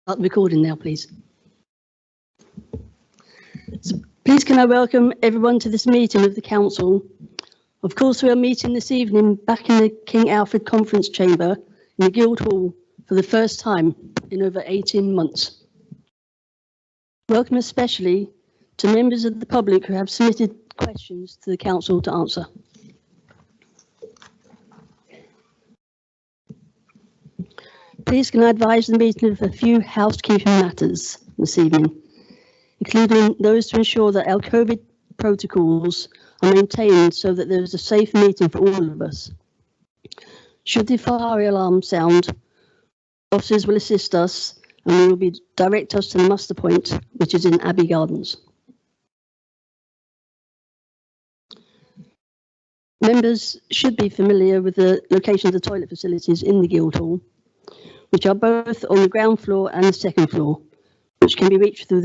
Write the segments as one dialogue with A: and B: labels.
A: Start the recording now, please. So please can I welcome everyone to this meeting of the Council. Of course, we are meeting this evening back in the King Alfred Conference Chamber in the Guildhall for the first time in over 18 months. Welcome especially to members of the public who have submitted questions to the Council to answer. Please can I advise the meeting of a few housekeeping matters this evening, including those to ensure that our COVID protocols are maintained so that there is a safe meeting for all of us. Should the fire alarm sound, officers will assist us and will direct us to the muster point, which is in Abbey Gardens. Members should be familiar with the location of the toilet facilities in the Guildhall, which are both on the ground floor and the second floor, which can be reached through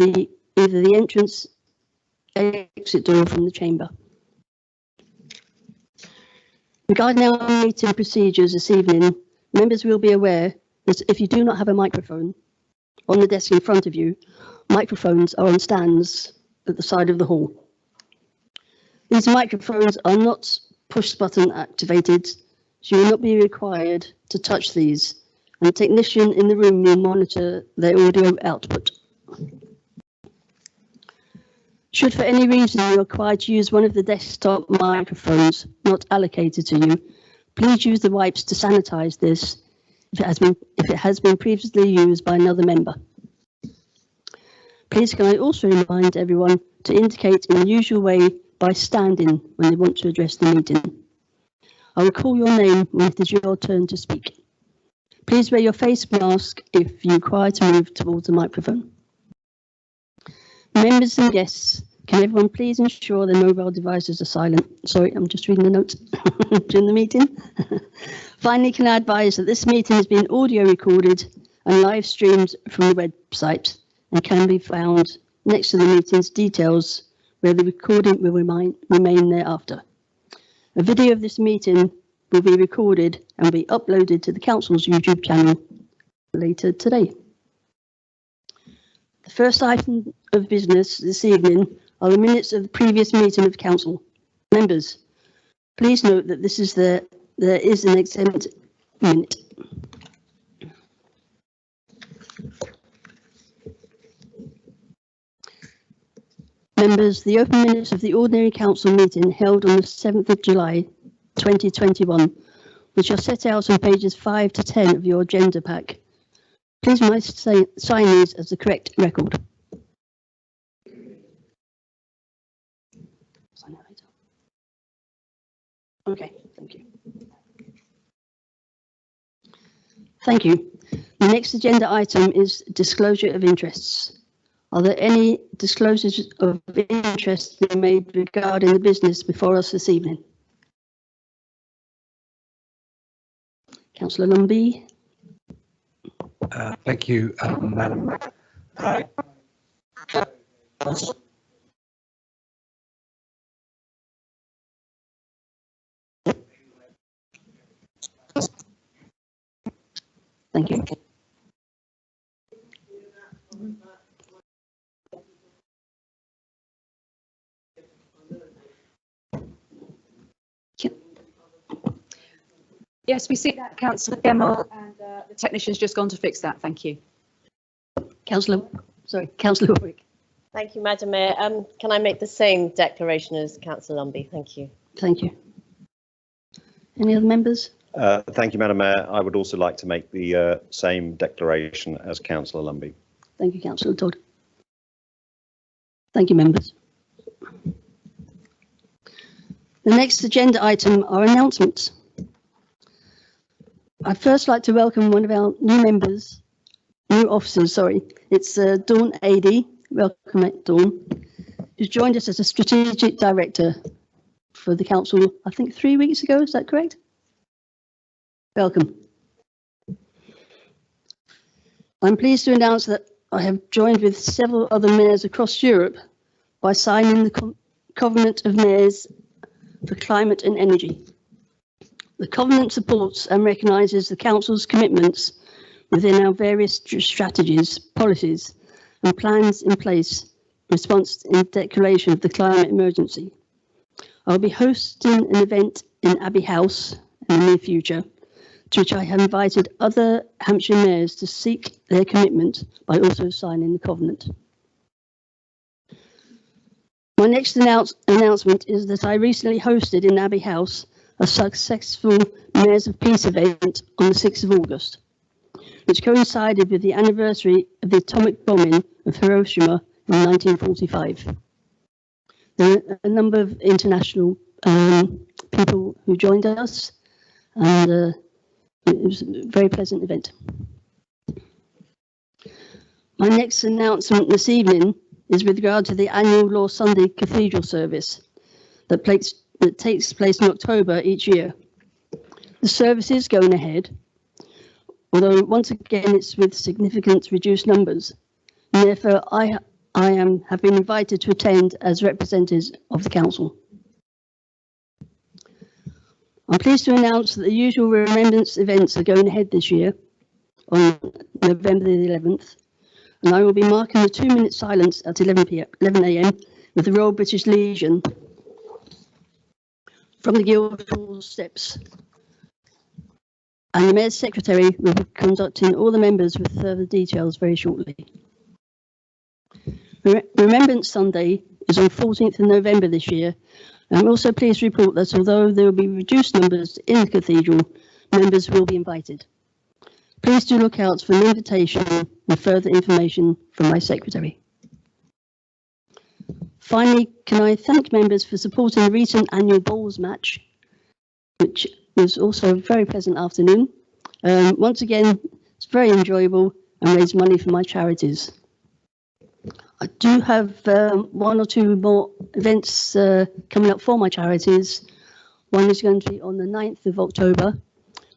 A: either the entrance exit door from the chamber. Regarding our meeting procedures this evening, members will be aware that if you do not have a microphone on the desk in front of you, microphones are on stands at the side of the hall. These microphones are not push button activated, so you will not be required to touch these, and a technician in the room will monitor their audio output. Should for any reason you are required to use one of the desktop microphones not allocated to you, please use the wipes to sanitize this if it has been previously used by another member. Please can I also remind everyone to indicate in the usual way by standing when they want to address the meeting. I will call your name when it is your turn to speak. Please wear your face mask if you require to move towards the microphone. Members and guests, can everyone please ensure their mobile devices are silent? Sorry, I'm just reading the notes during the meeting. Finally, can I advise that this meeting has been audio recorded and live streamed from the website and can be found next to the meeting's details, where the recording will remain thereafter. A video of this meeting will be recorded and be uploaded to the Council's YouTube channel later today. The first item of business this evening are the minutes of the previous meeting of Council. Members, please note that there is an exempt minute. Members, the open minutes of the ordinary Council meeting held on the 7th of July 2021, which are set out on pages 5 to 10 of your agenda pack. Please sign these as the correct record. Sign that later. Okay, thank you. Thank you. The next agenda item is disclosure of interests. Are there any disclosures of interest being made regarding the business before us this evening? Councillor Lumbee.
B: Thank you, Madam.
A: Thank you.
C: Yes, we see that, Councillor Gemmell, and the technician's just gone to fix that. Thank you.
A: Councillor Warwick.
D: Thank you, Madam Mayor. Can I make the same declaration as Councillor Lumbee? Thank you.
A: Thank you. Any other members?
E: Thank you, Madam Mayor. I would also like to make the same declaration as Councillor Lumbee.
A: Thank you, Councillor Todd. Thank you, members. The next agenda item are announcements. I'd first like to welcome one of our new officers, sorry. It's Dawn Adey. Welcome, Dawn, who's joined us as a strategic director for the council, I think 3 weeks ago, is that correct? Welcome. I'm pleased to announce that I have joined with several other mayors across Europe by signing the Covenant of Mayors for Climate and Energy. The Covenant supports and recognises the Council's commitments within our various strategies, policies and plans in place in response in declaration of the climate emergency. I'll be hosting an event in Abbey House in the near future, to which I have invited other Hampshire mayors to seek their commitment by also signing the covenant. My next announcement is that I recently hosted in Abbey House a successful Mayors of Peace event on the 6th of August, which coincided with the anniversary of the atomic bombing of Hiroshima in 1945. There were a number of international people who joined us, and it was a very pleasant event. My next announcement this evening is with regard to the annual Law Sunday Cathedral service that takes place in October each year. The service is going ahead, although once again it's with significant reduced numbers, and therefore I have been invited to attend as representatives of the council. I'm pleased to announce that the usual remembrance events are going ahead this year on November the 11th, and I will be marking a 2-minute silence at 11 a.m. with the Royal British Legion from the Guildhall steps. And the Mayor's Secretary will be conducting all the members with further details very shortly. Remembrance Sunday is on 14th of November this year. I'm also pleased to report that although there will be reduced numbers in the Cathedral, members will be invited. Please do look out for an invitation and further information from my Secretary. Finally, can I thank members for supporting the recent annual bowls match, which was also a very pleasant afternoon. Once again, it's very enjoyable and raised money for my charities. I do have 1 or 2 more events coming up for my charities. One is going to be on the 9th of October,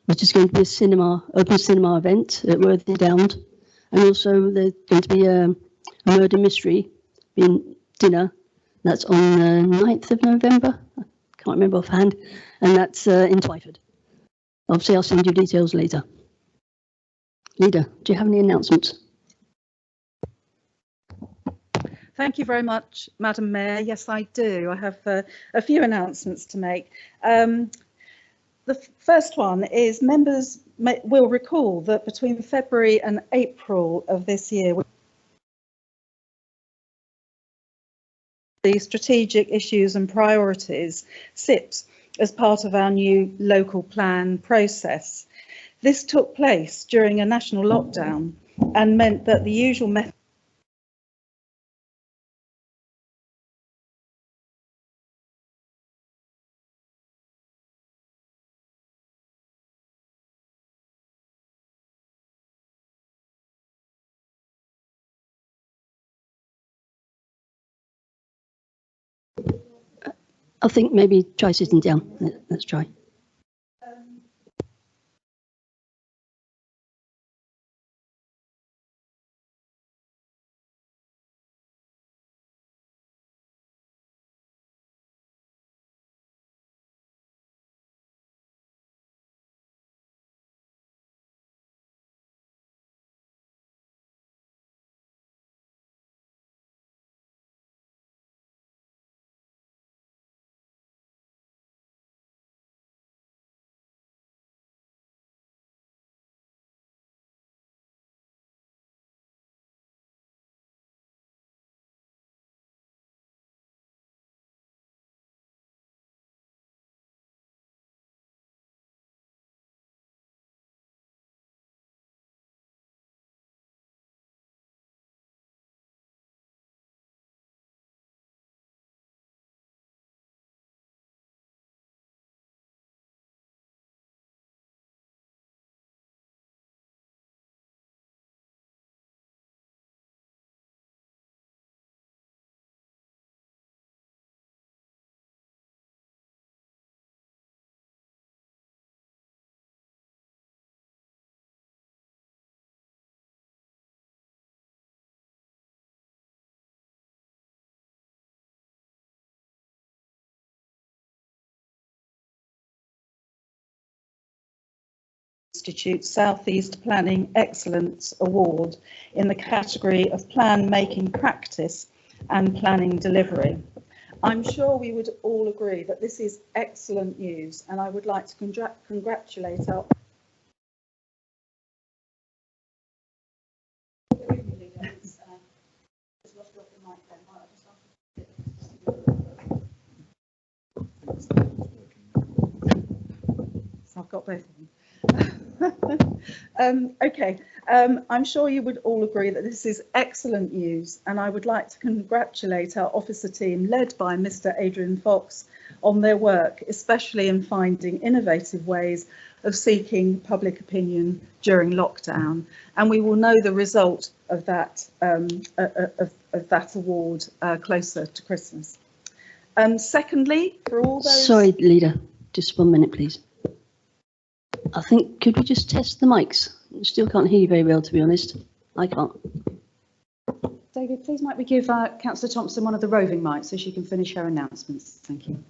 A: which is going to be a open cinema event at Worthy Downs. And also there's going to be a murder mystery dinner. That's on the 9th of November. I can't remember offhand. And that's in Twyford. Obviously, I'll send you details later. Leader, do you have any announcements?
B: Thank you very much, Madam Mayor. Yes, I do. I have a few announcements to make. The first one is members will recall that between February and April of this year, the strategic issues and priorities sit as part of our new local plan process. This took place during a national lockdown and meant that the usual method
A: I think maybe try sitting down. Let's try.
B: Institute South East Planning Excellence Award in the category of Plan Making Practice and Planning Delivery. I'm sure we would all agree that this is excellent news, and I would like to congratulate our I've got both of them. I'm sure you would all agree that this is excellent news, and I would like to congratulate our officer team led by Mr. Adrian Fox on their work, especially in finding innovative ways of seeking public opinion during lockdown. And we will know the result of that award closer to Christmas. Secondly, for all those...
A: Sorry, Leader, just 1 minute, please. I think, could we just test the mics? Still can't hear you very well, to be honest. I can't.
C: David, please might we give Councillor Thompson one of the roving mics so she can finish her announcements. Thank you.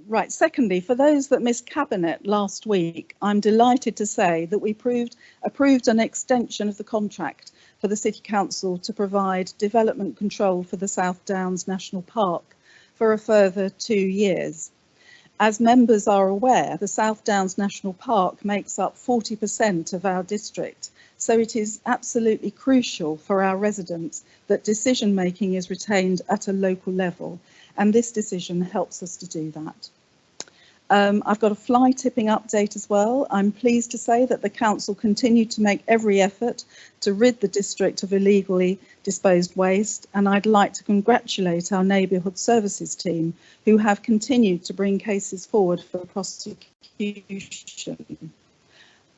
B: Right. Secondly, for those that missed Cabinet last week, I'm delighted to say that we approved an extension of the contract for the City Council to provide development control for the South Downs National Park for a further 2 years. As members are aware, the South Downs National Park makes up 40% of our district, so it is absolutely crucial for our residents that decision making is retained at a local level, and this decision helps us to do that. I've got a fly tipping update as well. I'm pleased to say that the council continued to make every effort to rid the district of illegally disposed waste, and I'd like to congratulate our neighbourhood services team who have continued to bring cases forward for prosecution.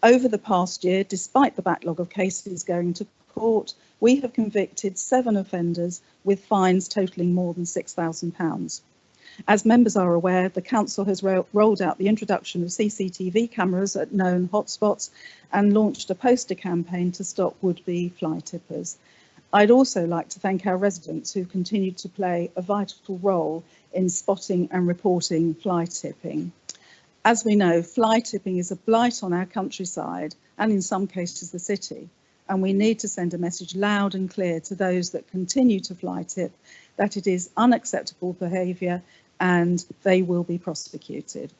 B: Over the past year, despite the backlog of cases going to court, we have convicted 7 offenders with fines totalling more than £6,000. As members are aware, the council has rolled out the introduction of CCTV cameras at known hotspots and launched a poster campaign to stop would-be fly tippers. I'd also like to thank our residents who continue to play a vital role in spotting and reporting fly tipping. As we know, fly tipping is a blight on our countryside and in some cases the city, and we need to send a message loud and clear to those that continue to fly tip that it is unacceptable behaviour and they will be prosecuted.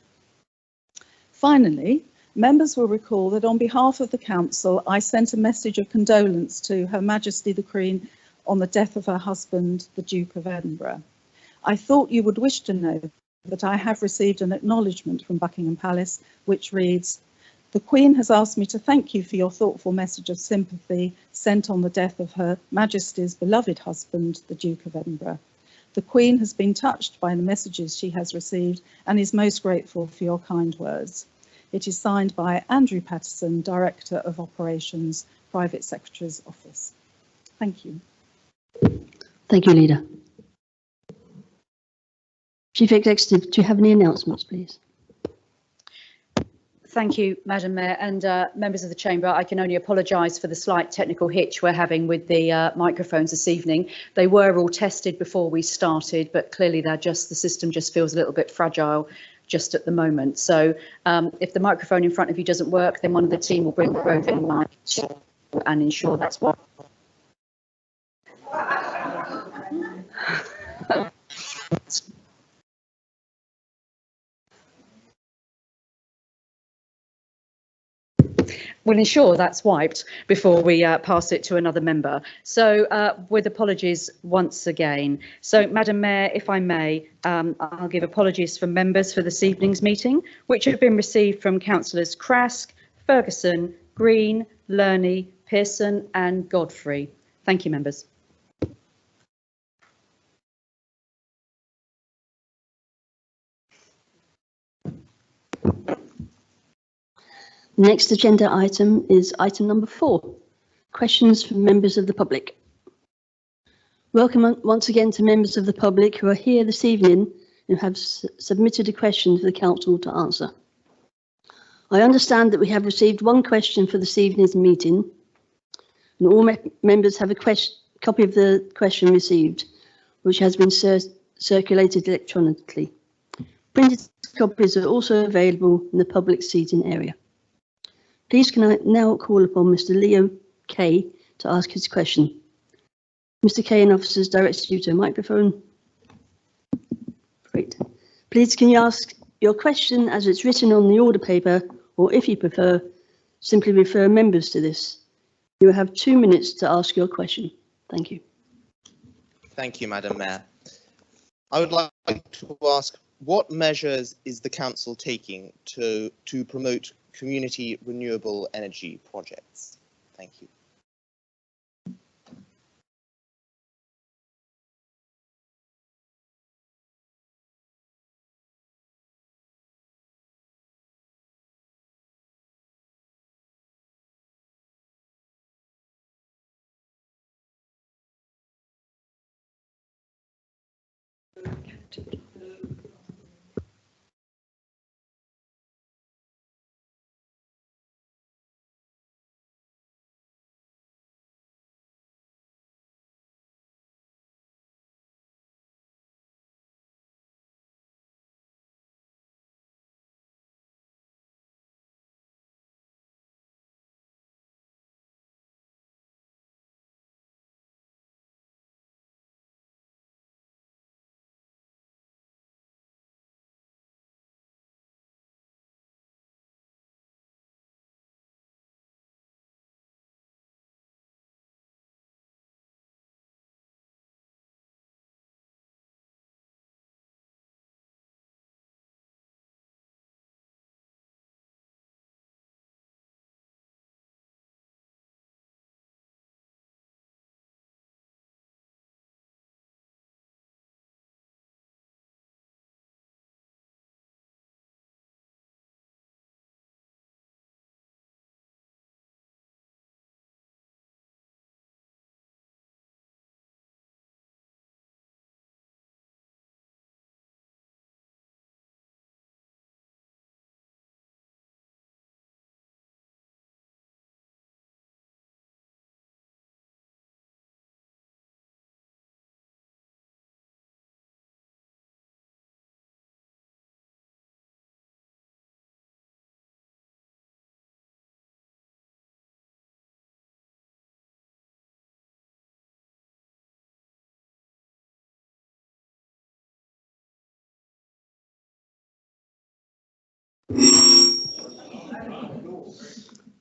B: Finally, members will recall that on behalf of the council, I sent a message of condolence to Her Majesty the Queen on the death of her husband, the Duke of Edinburgh. I thought you would wish to know that I have received an acknowledgement from Buckingham Palace, which reads, "The Queen has asked me to thank you for your thoughtful message of sympathy sent on the death of Her Majesty's beloved husband, the Duke of Edinburgh. The Queen has been touched by the messages she has received and is most grateful for your kind words." It is signed by Andrew Patterson, Director of Operations, Private Secretary's Office. Thank you.
A: Thank you, Leader. Chief Executive, do you have any announcements, please?
C: Thank you, Madam Mayor, and members of the Chamber. I can only apologise for the slight technical hitch we're having with the microphones this evening. They were all tested before we started, but clearly the system just feels a little bit fragile just at the moment. So if the microphone in front of you doesn't work, then one of the team will bring the roving mic and ensure that's what. We'll ensure that's wiped before we pass it to another member. So with apologies once again. So Madam Mayor, if I may, I'll give apologies from members for this evening's meeting, which have been received from Councillors Crask, Ferguson, Green, Lerney, Pearson and Godfrey. Thank you, members.
A: Next agenda item is item number 4, questions from members of the public. Welcome once again to members of the public who are here this evening who have submitted a question for the council to answer. I understand that we have received one question for this evening's meeting, and all members have a copy of the question received, which has been circulated electronically. Printed copies are also available in the public seating area. Please can I now call upon Mr. Leo Kay to ask his question. Mr. Kay and officers direct you to a microphone. Great. Please can you ask your question as it's written on the order paper, or if you prefer, simply refer members to this. You have 2 minutes to ask your question. Thank you.
F: Thank you, Madam Mayor. I would like to ask, what measures is the council taking to promote community renewable energy projects? Thank you.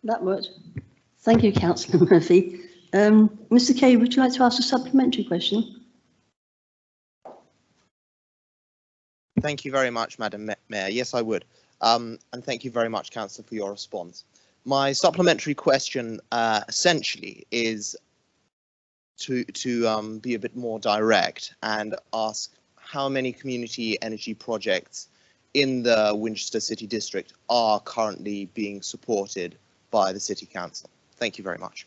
A: That worked. Thank you, Councillor Murphy. Mr. Kay, would you like to ask a supplementary question?
F: Thank you very much, Madam Mayor. Yes, I would. And thank you very much, Councillor, for your response. My supplementary question essentially is to be a bit more direct and ask how many community energy projects in the Winchester City District are currently being supported by the City Council. Thank you very much.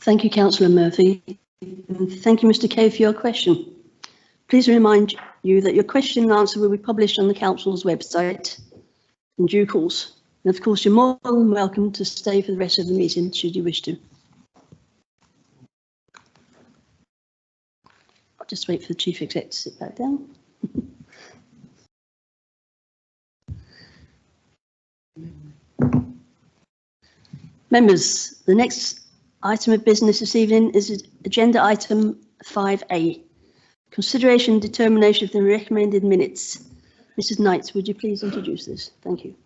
A: Thank you, Councillor Murphy. And thank you, Mr. Kay, for your question. Please remind you that your question and answer will be published on the Council's website in due course. And of course, you're more than welcome to stay for the rest of the meeting, should you wish to. I'll just wait for the Chief Exec to sit back down. Members, the next item of business this evening is agenda item 5A. Consideration and determination of the recommended minutes. Mrs. Knight, would you please introduce this? Thank you.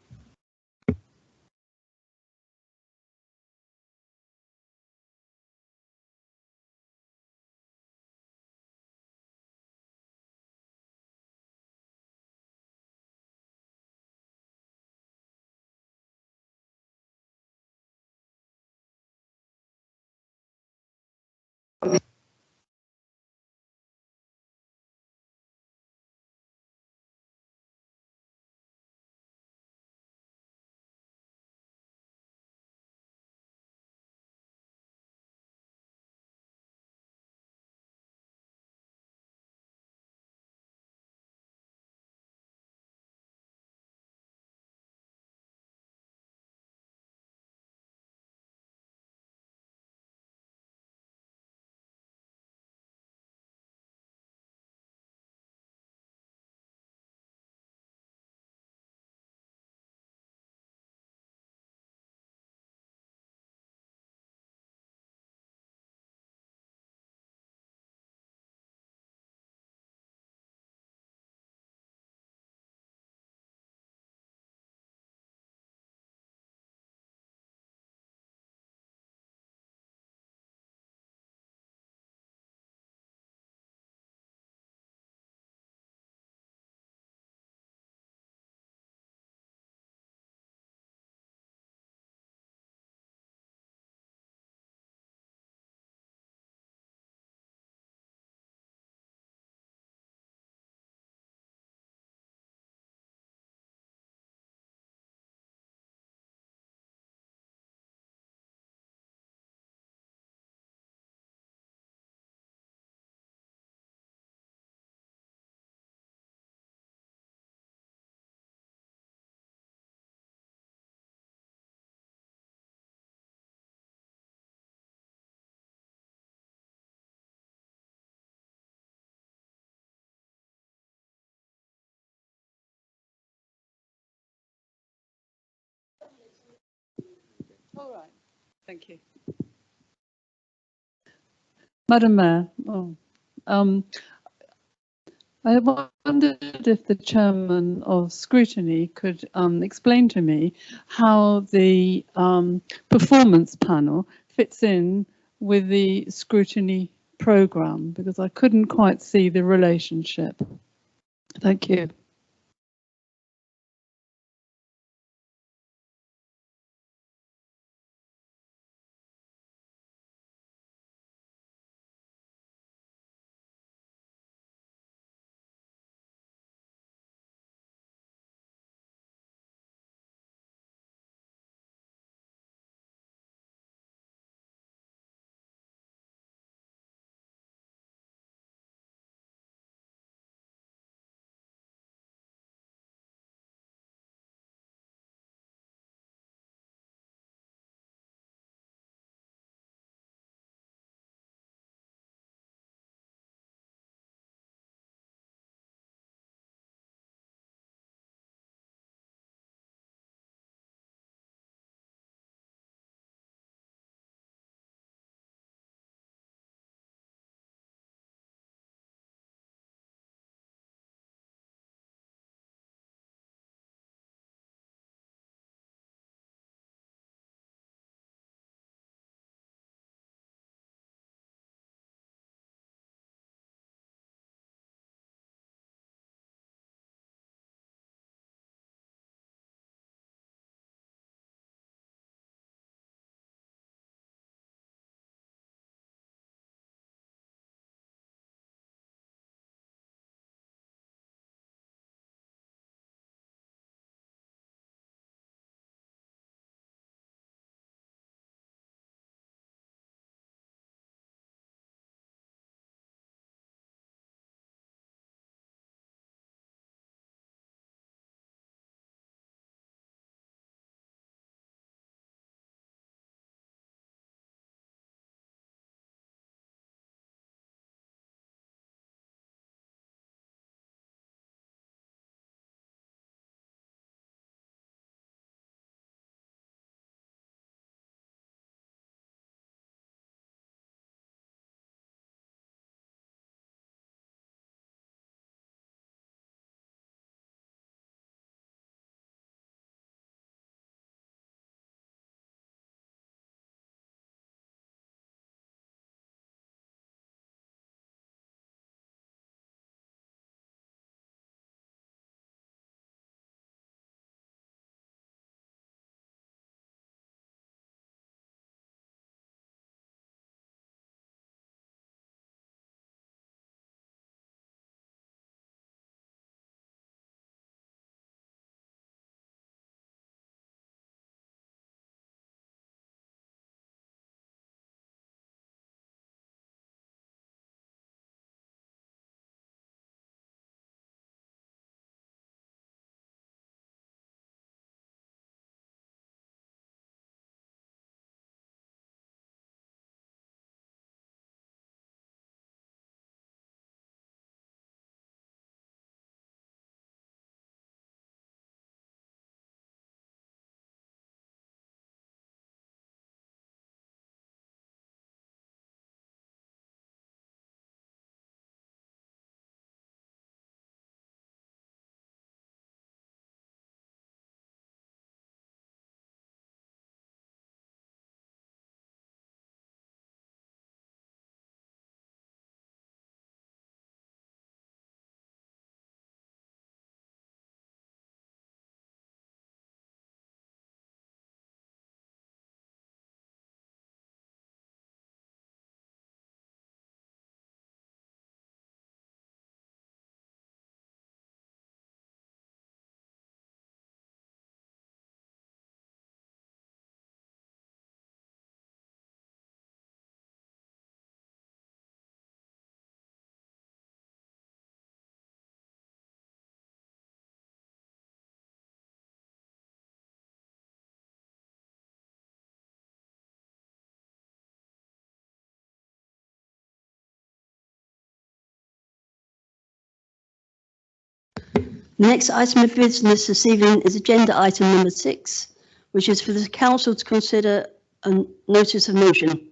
G: All right. Thank you. Madam Mayor, I wondered if the chairman of scrutiny could explain to me how the performance panel fits in with the scrutiny programme, because I couldn't quite see the relationship. Thank you.
A: The next item of business this evening is agenda item number 6, which is for the council to consider a notice of motion.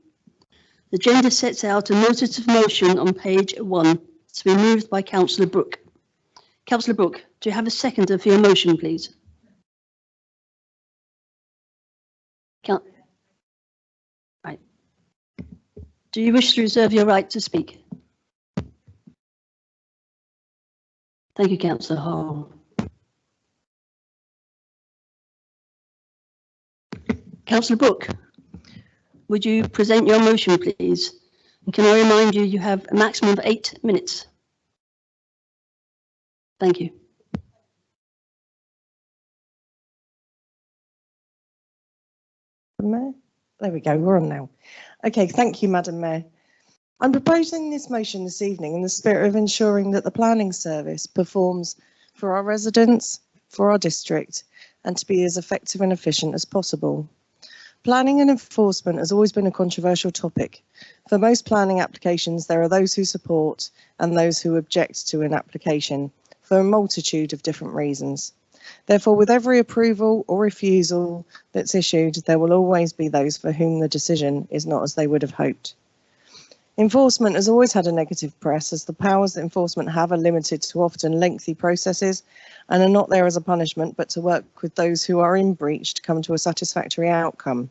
A: The agenda sets out a notice of motion on page 1 to be moved by Councillor Brooke. Councillor Brooke, do you have a seconder for your motion, please? Right. Do you wish to reserve your right to speak? Thank you, Councillor Hall. Councillor Brooke, would you present your motion, please? And can I remind you, you have a maximum of 8 minutes. Thank you.
H: Mayor? There we go, we're on now. Okay, thank you, Madam Mayor. I'm proposing this motion this evening in the spirit of ensuring that the planning service performs for our residents, for our district, and to be as effective and efficient as possible. Planning and enforcement has always been a controversial topic. For most planning applications, there are those who support and those who object to an application for a multitude of different reasons. Therefore, with every approval or refusal that's issued, there will always be those for whom the decision is not as they would have hoped. Enforcement has always had a negative press, as the powers that enforcement have are limited to often lengthy processes and are not there as a punishment, but to work with those who are in breach to come to a satisfactory outcome.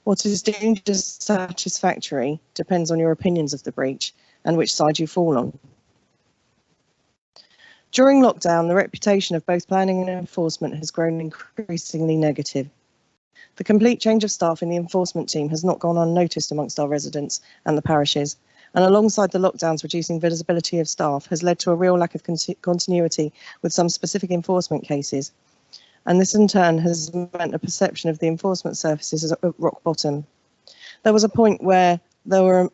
H: What is deemed as satisfactory depends on your opinions of the breach and which side you fall on. During lockdown, the reputation of both planning and enforcement has grown increasingly negative. The complete change of staff in the enforcement team has not gone unnoticed amongst our residents and the parishes, and alongside the lockdowns reducing visibility of staff has led to a real lack of continuity with some specific enforcement cases. And this in turn has meant a perception of the enforcement services as at rock bottom. There was a point where where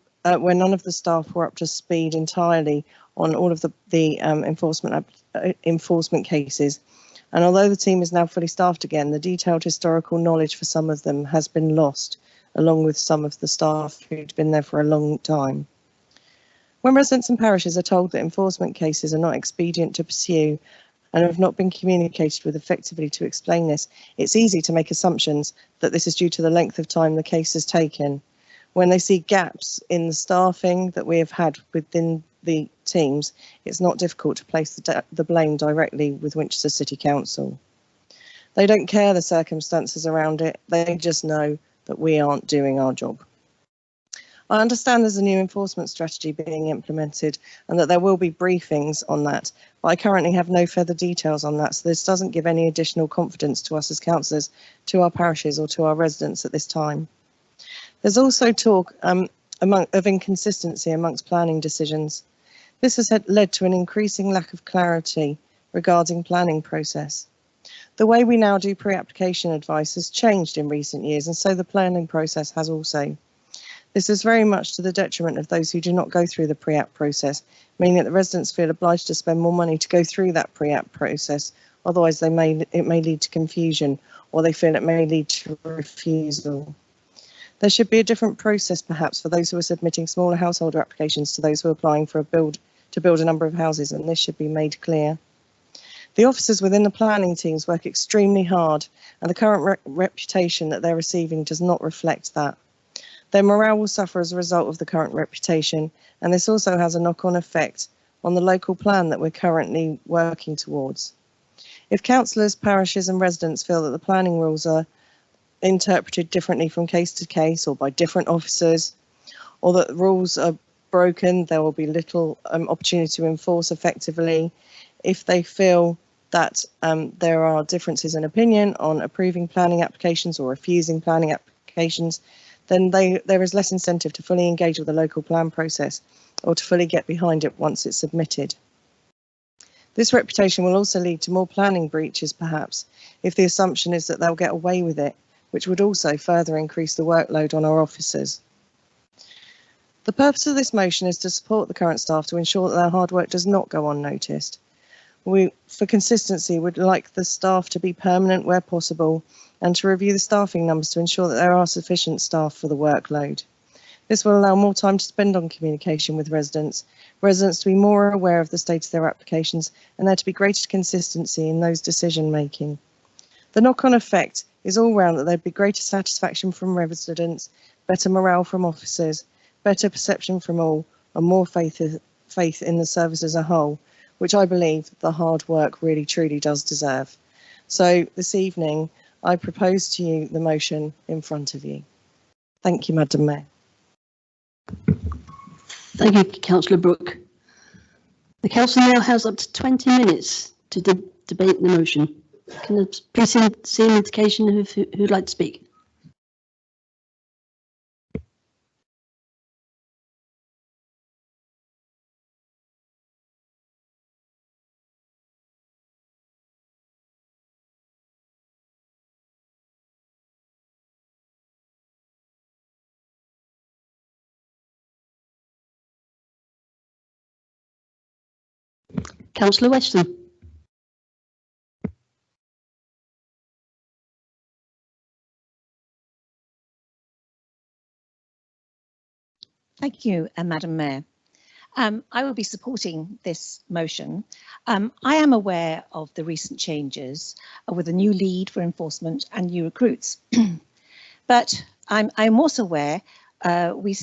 H: none of the staff were up to speed entirely on all of the enforcement cases. And although the team is now fully staffed again, the detailed historical knowledge for some of them has been lost, along with some of the staff who'd been there for a long time. When residents and parishes are told that enforcement cases are not expedient to pursue and have not been communicated with effectively to explain this, it's easy to make assumptions that this is due to the length of time the case has taken. When they see gaps in the staffing that we have had within the teams, it's not difficult to place the blame directly with Winchester City Council. They don't care the circumstances around it, they just know that we aren't doing our job. I understand there's a new enforcement strategy being implemented and that there will be briefings on that, but I currently have no further details on that, so this doesn't give any additional confidence to us as councillors, to our parishes or to our residents at this time. There's also talk of inconsistency amongst planning decisions. This has led to an increasing lack of clarity regarding planning process. The way we now do pre-application advice has changed in recent years, and so the planning process has also. This is very much to the detriment of those who do not go through the pre-app process, meaning that the residents feel obliged to spend more money to go through that pre-app process, otherwise it may lead to confusion, or they feel it may lead to refusal. There should be a different process perhaps for those who are submitting smaller householder applications to those who are applying for to build a number of houses, and this should be made clear. The officers within the planning teams work extremely hard, and the current reputation that they're receiving does not reflect that. Their morale will suffer as a result of the current reputation, and this also has a knock-on effect on the local plan that we're currently working towards. If councillors, parishes and residents feel that the planning rules are interpreted differently from case to case or by different officers, or that the rules are broken, there will be little opportunity to enforce effectively. If they feel that there are differences in opinion on approving planning applications or refusing planning applications, then there is less incentive to fully engage with the local plan process or to fully get behind it once it's submitted. This reputation will also lead to more planning breaches perhaps, if the assumption is that they'll get away with it, which would also further increase the workload on our officers. The purpose of this motion is to support the current staff to ensure that their hard work does not go unnoticed. We, for consistency, would like the staff to be permanent where possible and to review the staffing numbers to ensure that there are sufficient staff for the workload. This will allow more time to spend on communication with residents to be more aware of the state of their applications, and there to be greater consistency in those decision making. The knock-on effect is all round that there'd be greater satisfaction from residents, better morale from officers, better perception from all, and more faith in the service as a whole, which I believe the hard work really truly does deserve. So this evening, I propose to you the motion in front of you. Thank you, Madam Mayor.
A: Thank you, Councillor Brooke. The council now has up to 20 minutes to debate the motion. Can I please see an indication of who'd like to speak? Councillor Weston.
I: Thank you, Madam Mayor. I will be supporting this motion. I am aware of the recent changes with a new lead for enforcement and new recruits, but I'm also aware we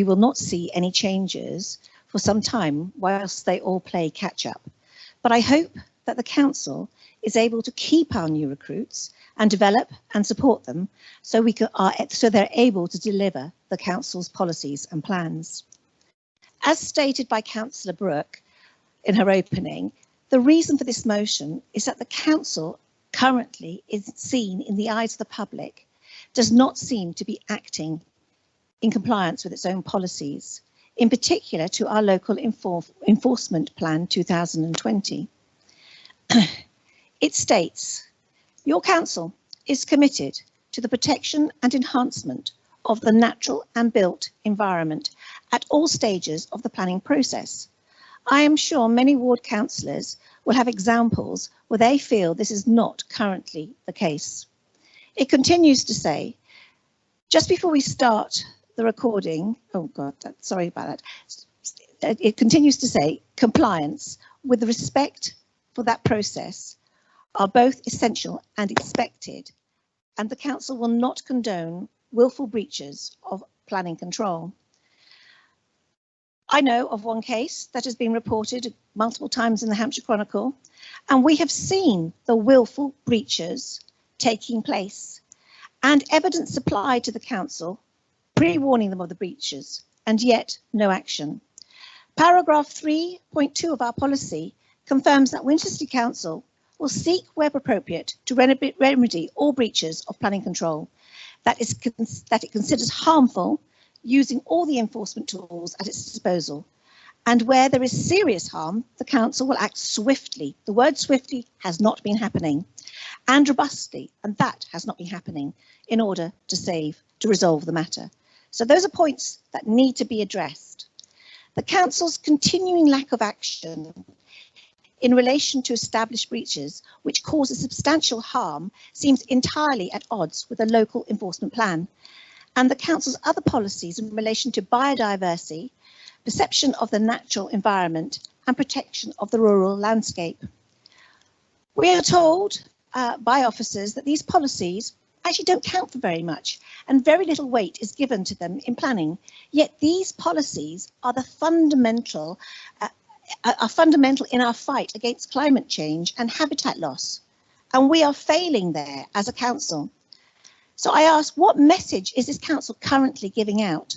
I: will not see any changes for some time whilst they all play catch up. But I hope that the council is able to keep our new recruits and develop and support them so they're able to deliver the council's policies and plans. As stated by Councillor Brooke in her opening, the reason for this motion is that the council currently is seen in the eyes of the public does not seem to be acting in compliance with its own policies, in particular to our local enforcement plan 2020. It states, your council is committed to the protection and enhancement of the natural and built environment at all stages of the planning process. I am sure many ward councillors will have examples where they feel this is not currently the case. It continues to say, just before we start the recording, oh God, sorry about that. It continues to say compliance with respect for that process are both essential and expected, and the council will not condone willful breaches of planning control. I know of one case that has been reported multiple times in the Hampshire Chronicle, and we have seen the willful breaches taking place and evidence supplied to the council, pre-warning them of the breaches, and yet no action. Paragraph 3.2 of our policy confirms that Winchester City Council will seek, where appropriate, to remedy all breaches of planning control that it considers harmful, using all the enforcement tools at its disposal. And where there is serious harm, the council will act swiftly. The word swiftly has not been happening, and robustly, and that has not been happening, in order to resolve the matter. So those are points that need to be addressed. The council's continuing lack of action in relation to established breaches which causes substantial harm seems entirely at odds with a local enforcement plan, and the council's other policies in relation to biodiversity, perception of the natural environment and protection of the rural landscape. We are told by officers that these policies actually don't count for very much and very little weight is given to them in planning, yet these policies are the fundamental in our fight against climate change and habitat loss, and we are failing there as a council. So I ask, what message is this council currently giving out?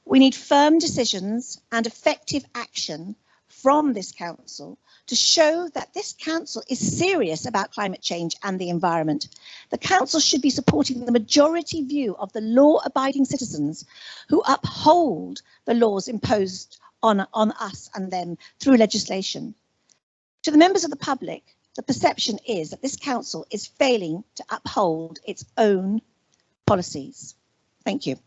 I: We need firm decisions and effective action from this council to show that this council is serious about climate change and the environment. The council should be supporting the majority view of the law-abiding citizens who uphold the laws imposed on us and them through legislation. To the members of the public, the perception is that this council is failing to uphold its own policies. Thank you.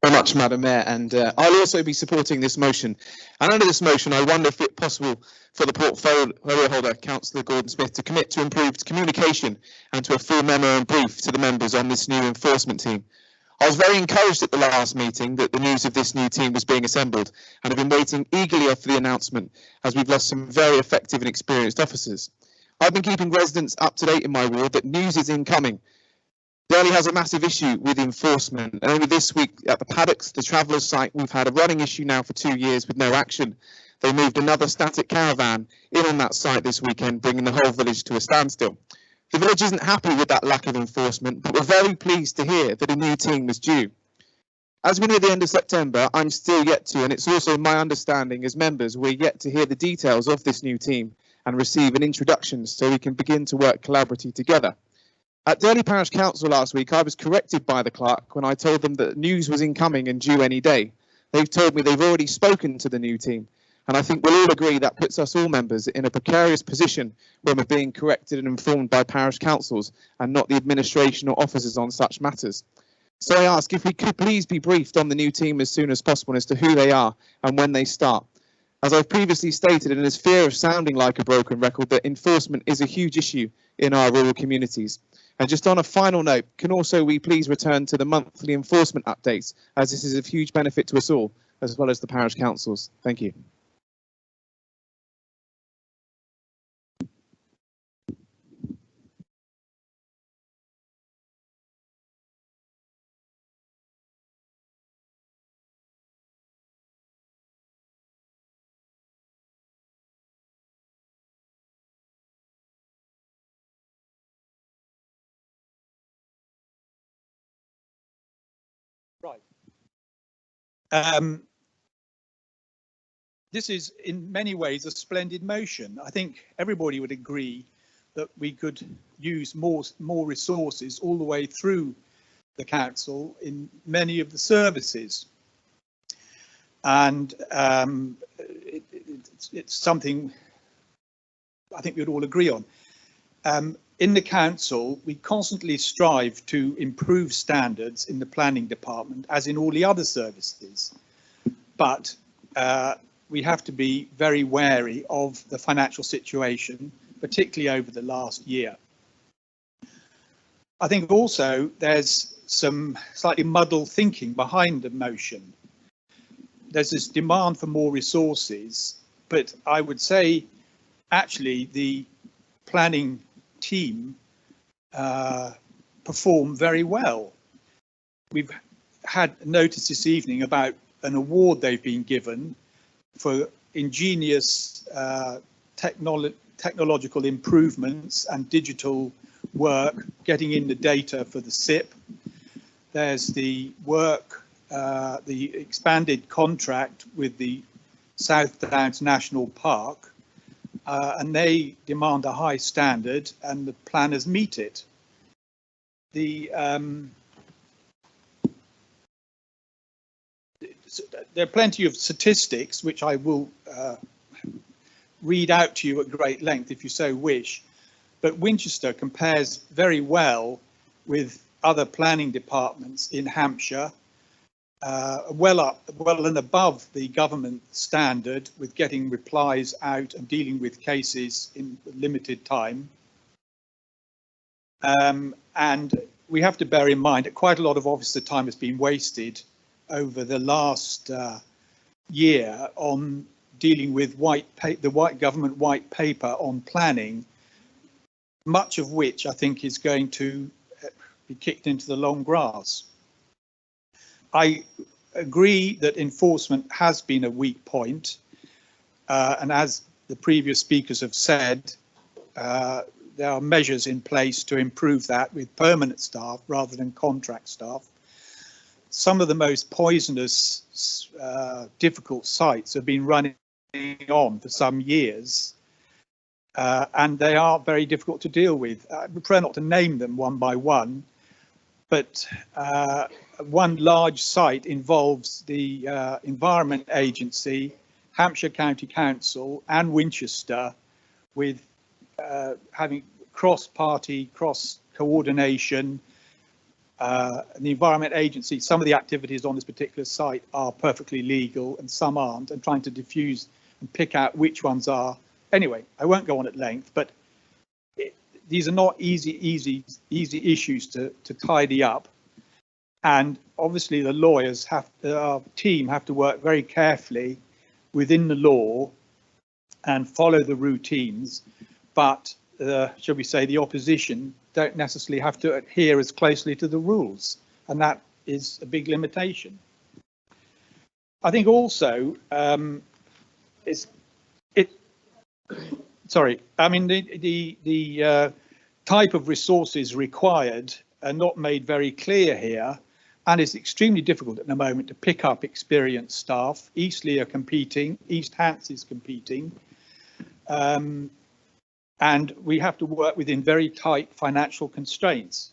E: Very
J: much, Madam Mayor, and I'll also be supporting this motion. And under this motion, I wonder if it's possible for the portfolio holder, Councillor Gordon-Smith, to commit to improved communication and to a full memo and brief to the members on this new enforcement team. I was very encouraged at the last meeting that the news of this new team was being assembled, and have been waiting eagerly for the announcement, as we've lost some very effective and experienced officers. I've been keeping residents up to date in my ward that news is incoming. Derby has a massive issue with enforcement, and only this week at the Paddocks, the Travellers site, we've had a running issue now for 2 years with no action. They moved another static caravan in on that site this weekend, bringing the whole village to a standstill. The village isn't happy with that lack of enforcement, but we're very pleased to hear that a new team was due. As we near the end of September, I'm still yet to, and it's also my understanding as members, we're yet to hear the details of this new team and receive an introduction so we can begin to work collaboratively together. At Derby Parish Council last week, I was corrected by the clerk when I told them that news was incoming and due any day. They've told me they've already spoken to the new team, and I think we'll all agree that puts us all members in a precarious position when we're being corrected and informed by parish councils and not the administration or officers on such matters. So I ask if we could please be briefed on the new team as soon as possible as to who they are and when they start. As I've previously stated, and as fear of sounding like a broken record, that enforcement is a huge issue in our rural communities. And just on a final note, can also we please return to the monthly enforcement updates, as this is of huge benefit to us all, as well as the parish councils. Thank you.
K: Right. This is in many ways a splendid motion. I think everybody would agree that we could use more resources all the way through the council in many of the services. And it's something I think we'd all agree on. In the council, we constantly strive to improve standards in the planning department, as in all the other services. But we have to be very wary of the financial situation, particularly over the last year. I think also there's some slightly muddled thinking behind the motion. There's this demand for more resources, but I would say actually the planning team perform very well. We've had notice this evening about an award they've been given for ingenious technological improvements and digital work, getting in the data for the SIP. There's the work, the expanded contract with the South Downs National Park, and they demand a high standard and the planners meet it. There are plenty of statistics which I will read out to you at great length if you so wish, but Winchester compares very well with other planning departments in Hampshire, well and above the government standard with getting replies out and dealing with cases in limited time. And we have to bear in mind that quite a lot of officer time has been wasted over the last year on dealing with the government white paper on planning, much of which I think is going to be kicked into the long grass. I agree that enforcement has been a weak point, and as the previous speakers have said, there are measures in place to improve that with permanent staff rather than contract staff. Some of the most poisonous, difficult sites have been running on for some years, and they are very difficult to deal with. I prefer not to name them one by one, but one large site involves the Environment Agency, Hampshire County Council and Winchester, with having cross-party, cross-coordination, the Environment Agency, some of the activities on this particular site are perfectly legal and some aren't, and trying to diffuse and pick out which ones are. Anyway, I won't go on at length, but these are not easy issues to tidy up. And obviously the lawyers our team have to work very carefully within the law and follow the routines, but shall we say, the opposition don't necessarily have to adhere as closely to the rules, and that is a big limitation. I think also the type of resources required are not made very clear here, and it's extremely difficult at the moment to pick up experienced staff. Eastleigh are competing, East Hants is competing, and we have to work within very tight financial constraints.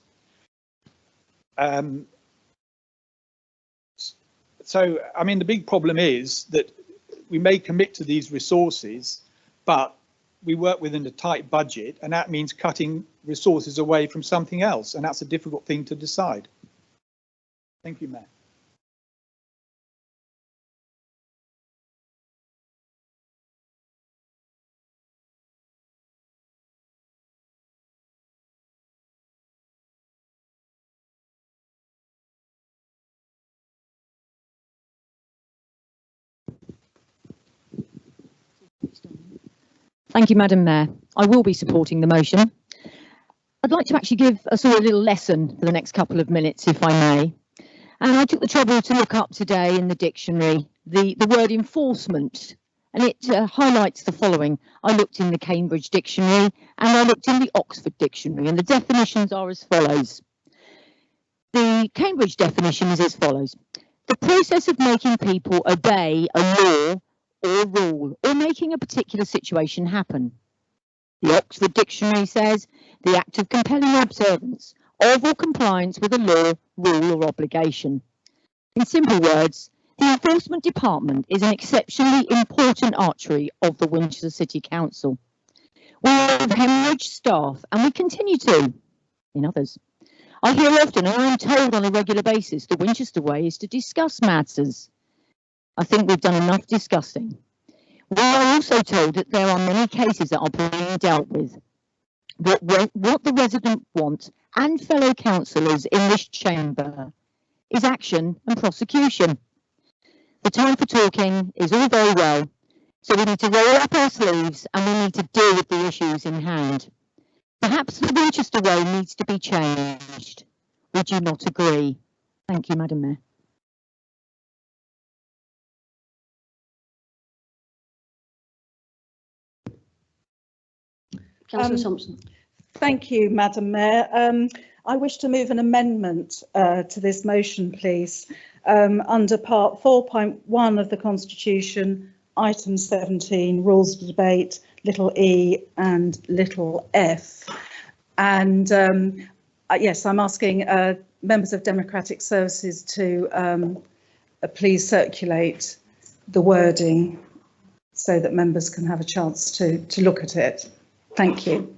K: So, I mean, the big problem is that we may commit to these resources, but we work within a tight budget, and that means cutting resources away from something else, and that's a difficult thing to decide. Thank you, Matt.
L: Thank you, Madam Mayor. I will be supporting the motion. I'd like to actually give us all a little lesson for the next couple of minutes, if I may. And I took the trouble to look up today in the dictionary the word enforcement, and it highlights the following. I looked in the Cambridge Dictionary and I looked in the Oxford Dictionary, and the definitions are as follows. The Cambridge definition is as follows. The process of making people obey a law or rule, or making a particular situation happen. The Oxford Dictionary says the act of compelling observance of or compliance with a law, rule or obligation. In simple words, the Enforcement Department is an exceptionally important artery of the Winchester City Council. We have hemorrhaged staff, and we continue to in others. I hear often, and I'm told on a regular basis, the Winchester way is to discuss matters. I think we've done enough discussing. We are also told that there are many cases that are being dealt with. What the resident want and fellow councillors in this chamber is action and prosecution. The time for talking is all very well, so we need to roll up our sleeves and we need to deal with the issues in hand. Perhaps the Winchester way needs to be changed. Would you not agree? Thank you, Madam Mayor.
A: Councillor Thompson.
B: Thank you, Madam Mayor. I wish to move an amendment to this motion, please. Under Part 4.1 of the Constitution, Item 17, Rules of Debate, little e and little f. And yes, I'm asking members of Democratic Services to please circulate the wording so that members can have a chance to look at it. Thank you.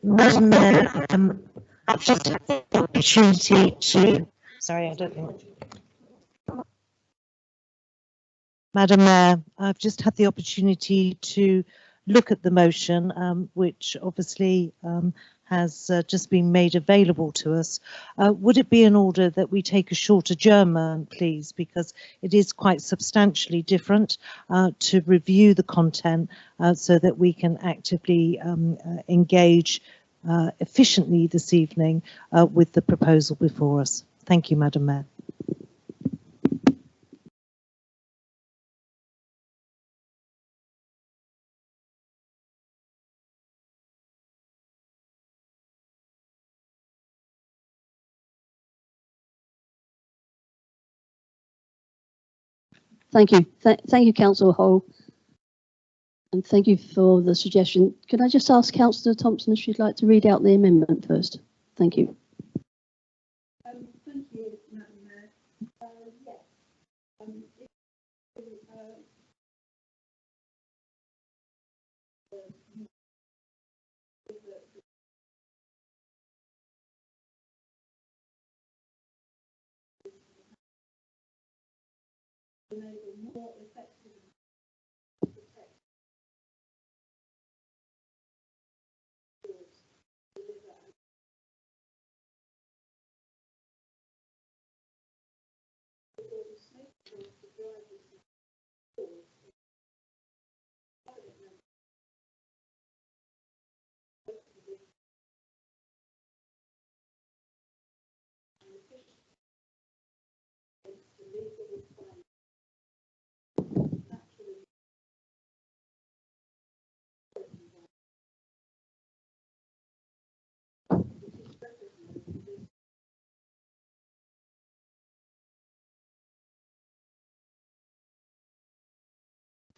I: Madam Mayor, I've just had the opportunity to, sorry, I don't think.
M: Madam Mayor, I've just had the opportunity to look at the motion, which obviously has just been made available to us. Would it be in order that we take a short adjournment, please, because it is quite substantially different, to review the content so that we can actively engage efficiently this evening with the proposal before us. Thank you, Madam Mayor.
A: Thank you. Thank you, Councillor Hall. And thank you for the suggestion. Can I just ask Councillor Thompson if she'd like to read out the amendment first? Thank you.
B: Thank you, Madam Mayor. Yes. More effective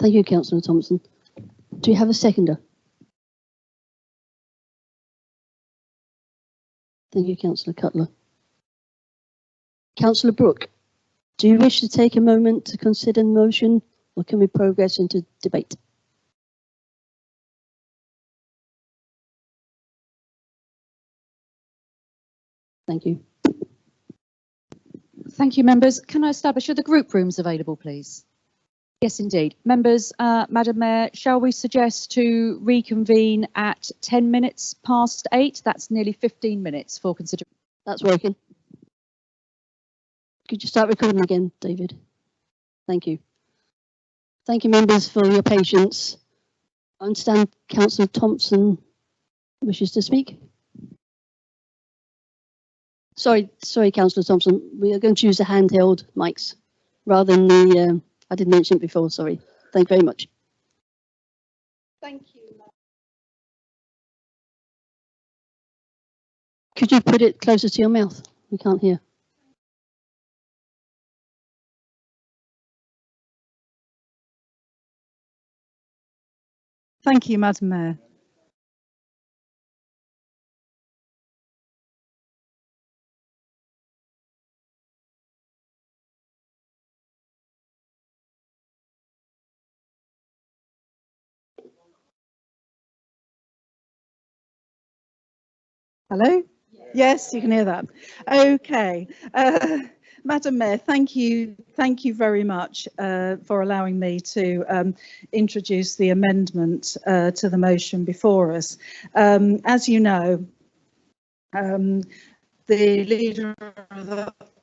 A: Thank you, Councillor Thompson. Do you have a seconder? Thank you, Councillor Cutler. Councillor Brooke, do you wish to take a moment to consider the motion, or can we progress into debate? Thank you.
C: Thank you, members. Can I establish, are the group rooms available, please? Yes, indeed. Members, Madam Mayor, shall we suggest to reconvene at 10 minutes past 8? That's nearly 15 minutes for consideration.
A: That's working. Could you start recording again, David? Thank you. Thank you, members, for your patience. I understand Councillor Thompson wishes to speak. Sorry, Councillor Thompson. We are going to use the handheld mics rather than the. I didn't mention it before. Sorry. Thank you very much.
B: Thank you.
A: Could you put it closer to your mouth? We can't hear.
B: Thank you, Madam Mayor. Hello? Yes, you can hear that. Okay. Madam Mayor, thank you very much for allowing me to introduce the amendment to the motion before us. As you know, the leader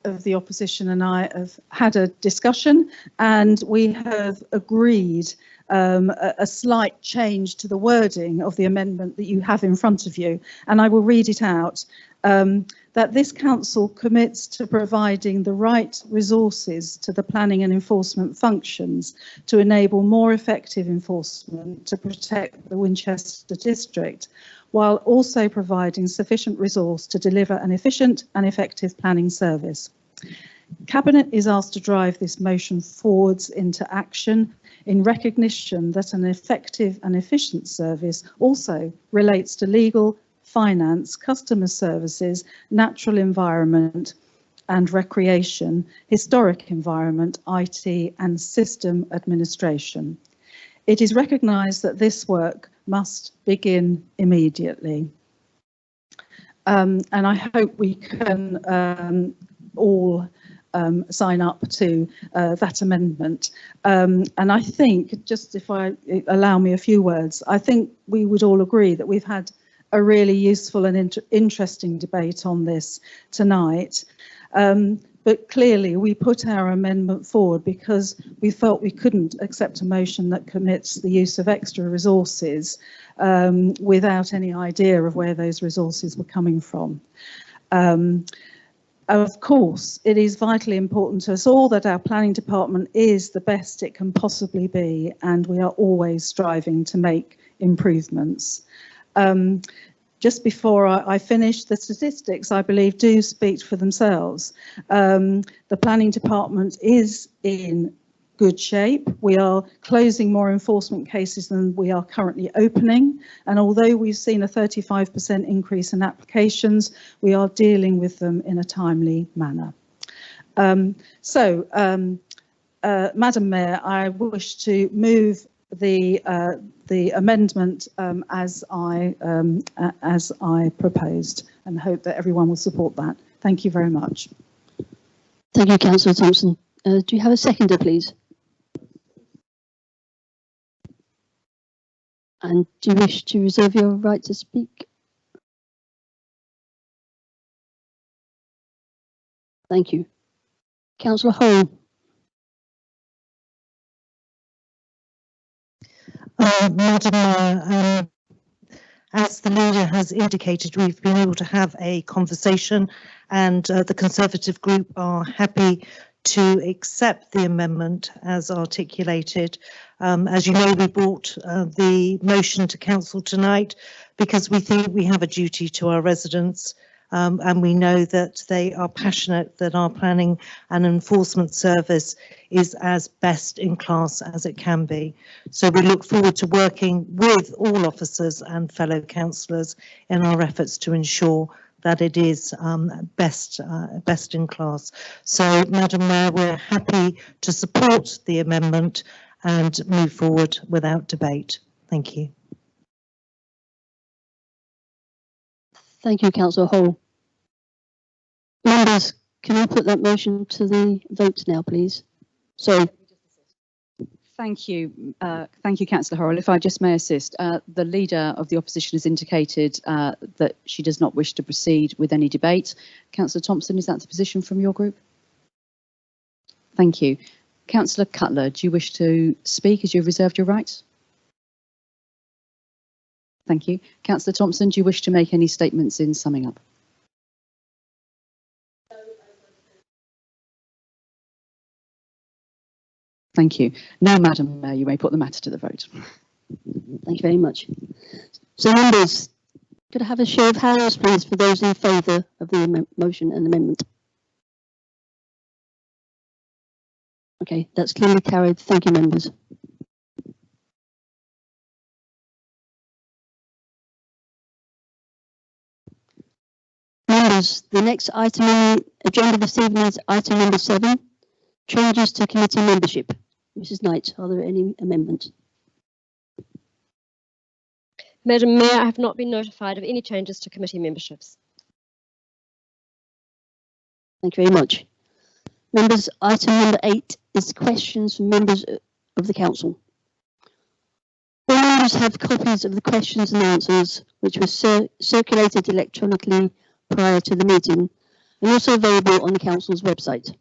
B: of the opposition and I have had a discussion, and we have agreed a slight change to the wording of the amendment that you have in front of you, and I will read it out. That this council commits to providing the right resources to the planning and enforcement functions to enable more effective enforcement to protect the Winchester district, while also providing sufficient resource to deliver an efficient and effective planning service. Cabinet is asked to drive this motion forwards into action in recognition that an effective and efficient service also relates to legal, finance, customer services, natural environment and recreation, historic environment, IT and system administration. It is recognised that this work must begin immediately. And I hope we can all sign up to that amendment. And I think, just if I allow me a few words, I think we would all agree that we've had a really useful and interesting debate on this tonight. But clearly we put our amendment forward because we felt we couldn't accept a motion that commits the use of extra resources without any idea of where those resources were coming from. Of course, it is vitally important to us all that our planning department is the best it can possibly be, and we are always striving to make improvements. Just before I finish, the statistics, I believe, do speak for themselves. The planning department is in good shape. We are closing more enforcement cases than we are currently opening. And although we've seen a 35% increase in applications, we are dealing with them in a timely manner. Madam Mayor, I wish to move the amendment as I proposed, and hope that everyone will support that. Thank you very much.
A: Thank you, Councillor Thompson. Do you have a seconder, please? And do you wish to reserve your right to speak? Thank you. Councillor Hall.
M: Madam Mayor, as the leader has indicated, we've been able to have a conversation, and the Conservative group are happy to accept the amendment as articulated. As you know, we brought the motion to council tonight because we think we have a duty to our residents, and we know that they are passionate that our planning and enforcement service is as best in class as it can be. So we look forward to working with all officers and fellow councillors in our efforts to ensure that it is best in class. So, Madam Mayor, we're happy to support the amendment and move forward without debate. Thank you.
A: Thank you, Councillor Hall. Members, can I put that motion to the vote now, please? Sorry.
C: Thank you, Councillor Horrell. If I just may assist, the leader of the opposition has indicated that she does not wish to proceed with any debate. Councillor Thompson, is that the position from your group? Thank you. Councillor Cutler, do you wish to speak as you've reserved your rights? Thank you. Councillor Thompson, do you wish to make any statements in summing up? Thank you. Now, Madam Mayor, you may put the matter to the vote.
A: Thank you very much. So, members, could I have a show of hands, please, for those in favour of the motion and amendment? Okay, that's clearly carried. Thank you, members. Members, the next item on the agenda this evening is item number 7, changes to committee membership. Mrs. Knight, are there any amendments?
D: Madam Mayor, I have not been notified of any changes to committee memberships.
A: Thank you very much. Members, item number 8 is questions from members of the council. All members have copies of the questions and answers, which were circulated electronically prior to the meeting and also available on the council's website.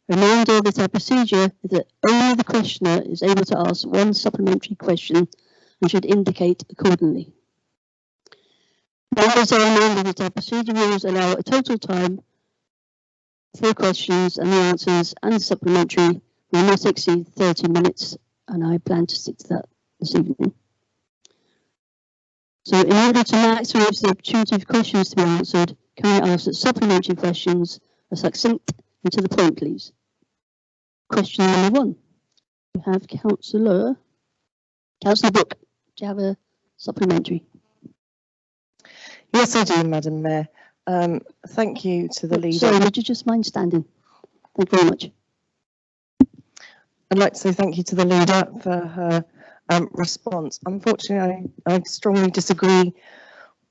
A: A reminder that our procedure is that only the questioner is able to ask one supplementary question and should indicate accordingly. Members are reminded that our procedure rules allow a total time for questions and the answers and the supplementary will not exceed 30 minutes, and I plan to stick to that this evening. So in order to maximise the opportunity for questions to be answered, can I ask that supplementary questions are succinct and to the point, please? Question number 1. We have Councillor Brooke. Do you have a supplementary?
H: Yes, I do, Madam Mayor. Thank you to the leader.
A: Sorry, would you just mind standing? Thank you very much.
H: I'd like to say thank you to the leader for her response. Unfortunately, I strongly disagree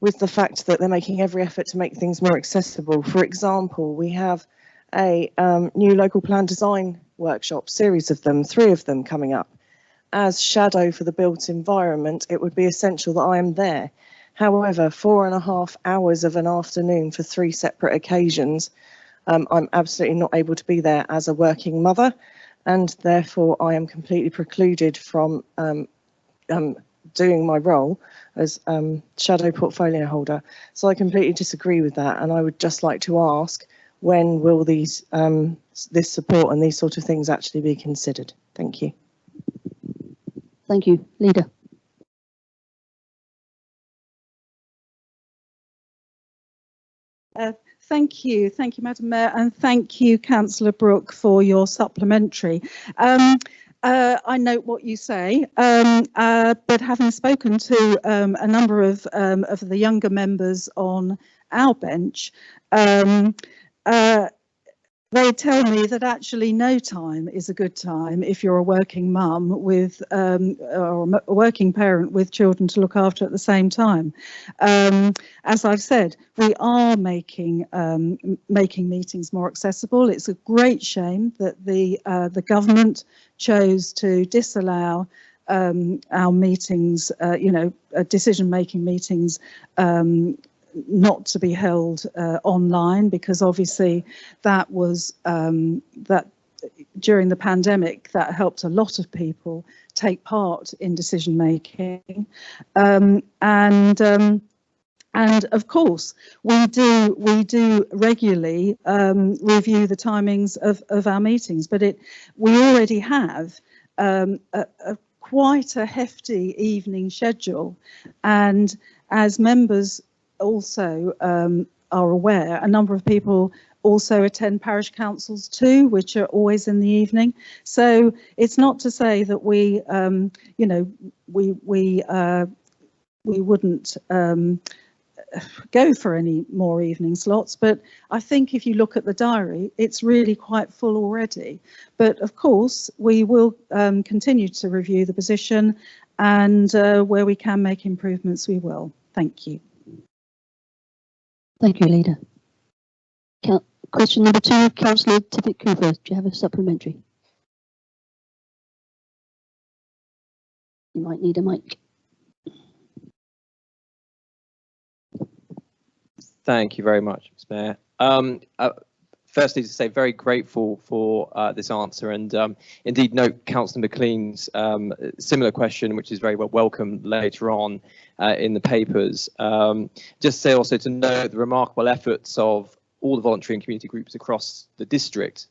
H: with the fact that they're making every effort to make things more accessible. For example, we have a new local plan design workshop, series of them, 3 of them coming up. As shadow for the built environment, it would be essential that I am there. However, 4.5 hours of an afternoon for 3 separate occasions, I'm absolutely not able to be there as a working mother, and therefore I am completely precluded from doing my role as shadow portfolio holder. So I completely disagree with that, and I would just like to ask, when will these this support and these sort of things actually be considered? Thank you.
A: Thank you. Leader.
B: Thank you, Madam Mayor, and thank you, Councillor Brooke, for your supplementary. I note what you say, but having spoken to a number of the younger members on our bench, they tell me that actually no time is a good time if you're a working mum with or a working parent with children to look after at the same time. As I've said, we are making meetings more accessible. It's a great shame that the government chose to disallow our meetings, decision-making meetings, not to be held online, because obviously that was that during the pandemic that helped a lot of people take part in decision making, and of course we do regularly review the timings of our meetings, but we already have quite a hefty evening schedule, and as members also are aware, a number of people also attend parish councils too, which are always in the evening. So it's not to say that we wouldn't go for any more evening slots, but I think if you look at the diary, it's really quite full already. But of course, we will continue to review the position, and where we can make improvements, we will. Thank you.
A: Thank you, Leader. Question number 2, Councillor Tippett Cooper. Do you have a supplementary? You might need a mic.
N: Thank you very much, Ms. Mayor. Firstly, to say very grateful for this answer, and indeed note Councillor McLean's similar question, which is very well welcome later on in the papers. Just say also to note the remarkable efforts of all the voluntary and community groups across the district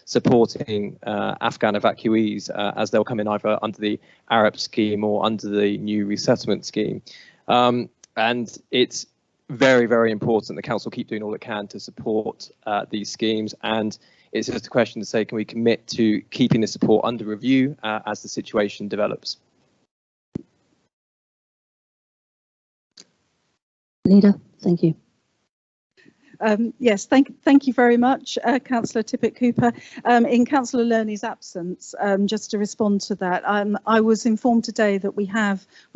N: supporting Afghan evacuees as they'll come in either under the Arab scheme or under the new resettlement scheme. And it's very, very important the council keep doing all it can to support these schemes, and it's just a question to say, can we commit to keeping the support under review as the situation develops?
A: Leader, thank you.
B: Yes, thank you very much, Councillor Tippett Cooper. In Councillor Lerney's absence, just to respond to that, I was informed today that we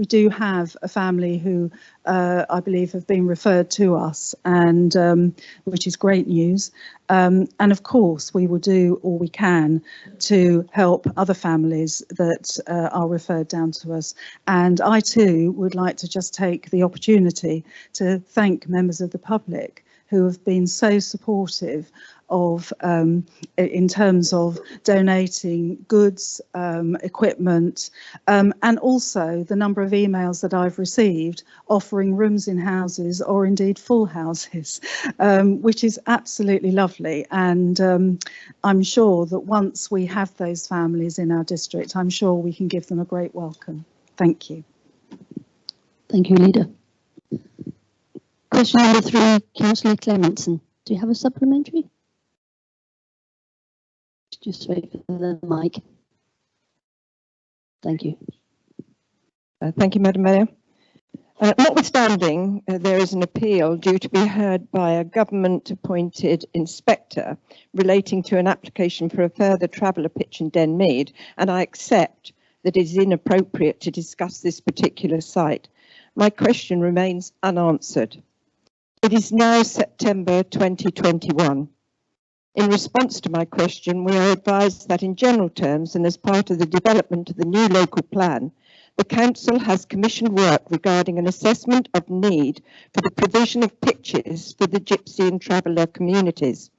B: do have a family who I believe have been referred to us, and which is great news. And of course, we will do all we can to help other families that are referred down to us. And I too would like to just take the opportunity to thank members of the public who have been so supportive of in terms of donating goods, equipment, and also the number of emails that I've received offering rooms in houses or indeed full houses, which is absolutely lovely. And I'm sure that once we have those families in our district, I'm sure we can give them a great welcome. Thank you.
A: Thank you, Leader. Question number 3, Councillor Clementson. Do you have a supplementary? Just wait for the mic. Thank you.
O: Thank you, Madam Mayor. Notwithstanding, there is an appeal due to be heard by a government-appointed inspector relating to an application for a further traveller pitch in Denmead, and I accept that it is inappropriate to discuss this particular site. My question remains unanswered. It is now September 2021. In response to my question, we are advised that in general terms and as part of the development of the new local plan, the Council has commissioned work regarding an assessment of need for the provision of pitches for the Gypsy and Traveller communities.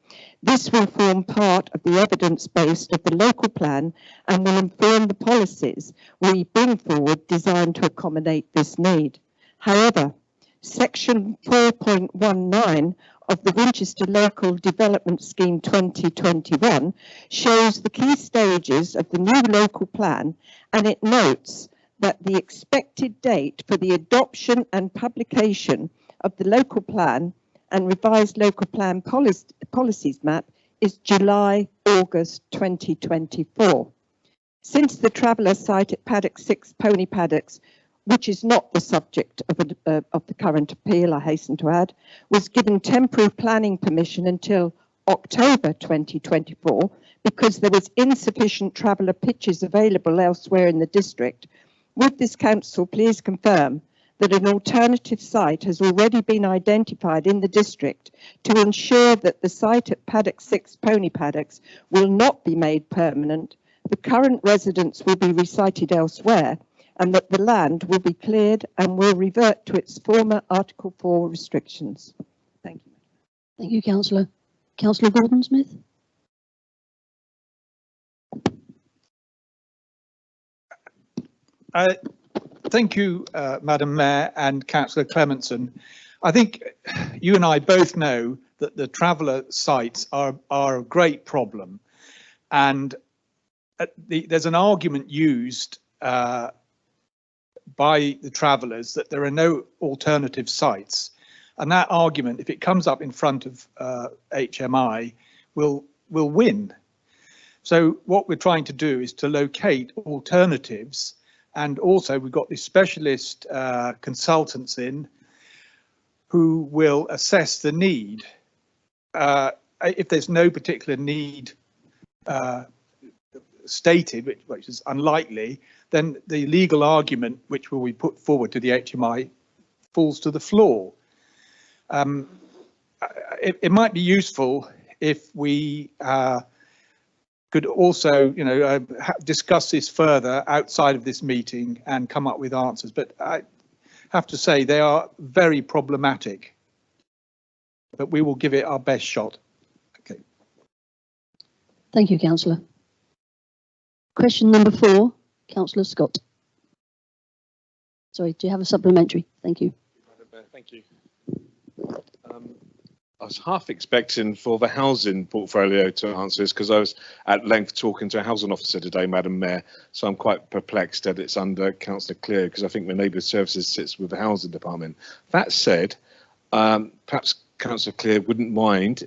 O: This will form part of the evidence base of the local plan and will inform the policies we bring forward designed to accommodate this need. However, Section 4.19 of the Winchester Local Development Scheme 2021 shows the key stages of the new local plan, and it notes that the expected date for the adoption and publication of the local plan and revised local plan policies map is July-August 2024. Since the Traveller site at Paddock 6 Pony Paddocks, which is not the subject of the current appeal, I hasten to add, was given temporary planning permission until October 2024 because there was insufficient Traveller pitches available elsewhere in the district. Would this council please confirm that an alternative site has already been identified in the district to ensure that the site at Paddock 6 Pony Paddocks will not be made permanent, the current residents will be resited elsewhere, and that the land will be cleared and will revert to its former Article 4 restrictions? Thank you.
A: Thank you, Councillor. Councillor Gordon-Smith.
K: Thank you, Madam Mayor and Councillor Clementson. I think you and I both know that the Traveller sites are a great problem, and there's an argument used by the Travellers that there are no alternative sites, and that argument, if it comes up in front of HMI, will win. So what we're trying to do is to locate alternatives, and also we've got these specialist consultants in who will assess the need. If there's no particular need stated, which is unlikely, then the legal argument which will be put forward to the HMI falls to the floor. It might be useful if we could also, discuss this further outside of this meeting and come up with answers. But I have to say they are very problematic, but we will give it our best shot. Okay.
A: Thank you, Councillor. Question number 4, Councillor Scott. Sorry, do you have a supplementary? Thank you.
P: Thank you. I was half expecting for the housing portfolio to answer this because I was at length talking to a housing officer today, Madam Mayor, so I'm quite perplexed that it's under Councillor Clear because I think the Neighbourhood Services sits with the housing department. That said, perhaps Councillor Clear wouldn't mind,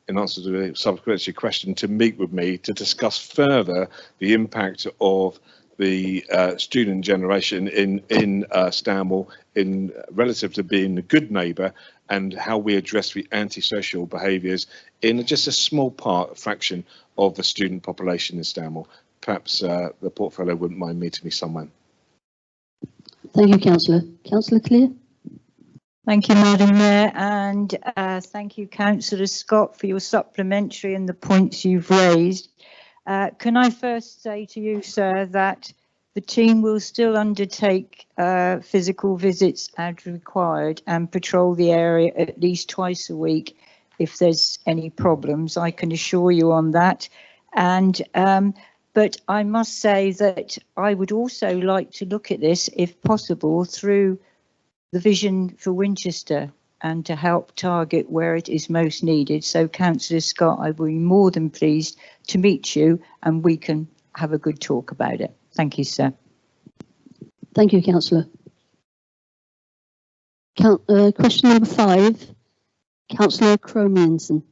P: in answer to the supplementary question, to meet with me to discuss further the impact of the student generation in Stanmore in relative to being a good neighbour and how we address the antisocial behaviours in just a small fraction of the student population in Stanmore. Perhaps the portfolio wouldn't mind meeting me somewhere.
A: Thank you, Councillor. Councillor Clear.
Q: Thank you, Madam Mayor, and thank you, Councillor Scott, for your supplementary and the points you've raised. Can I first say to you, sir, that the team will still undertake physical visits as required and patrol the area at least twice a week if there's any problems. I can assure you on that. And but I must say that I would also like to look at this, if possible, through the vision for Winchester and to help target where it is most needed. So, Councillor Scott, I will be more than pleased to meet you and we can have a good talk about it. Thank you, sir.
A: Thank you, Councillor. Question number 5, Councillor Cromianson.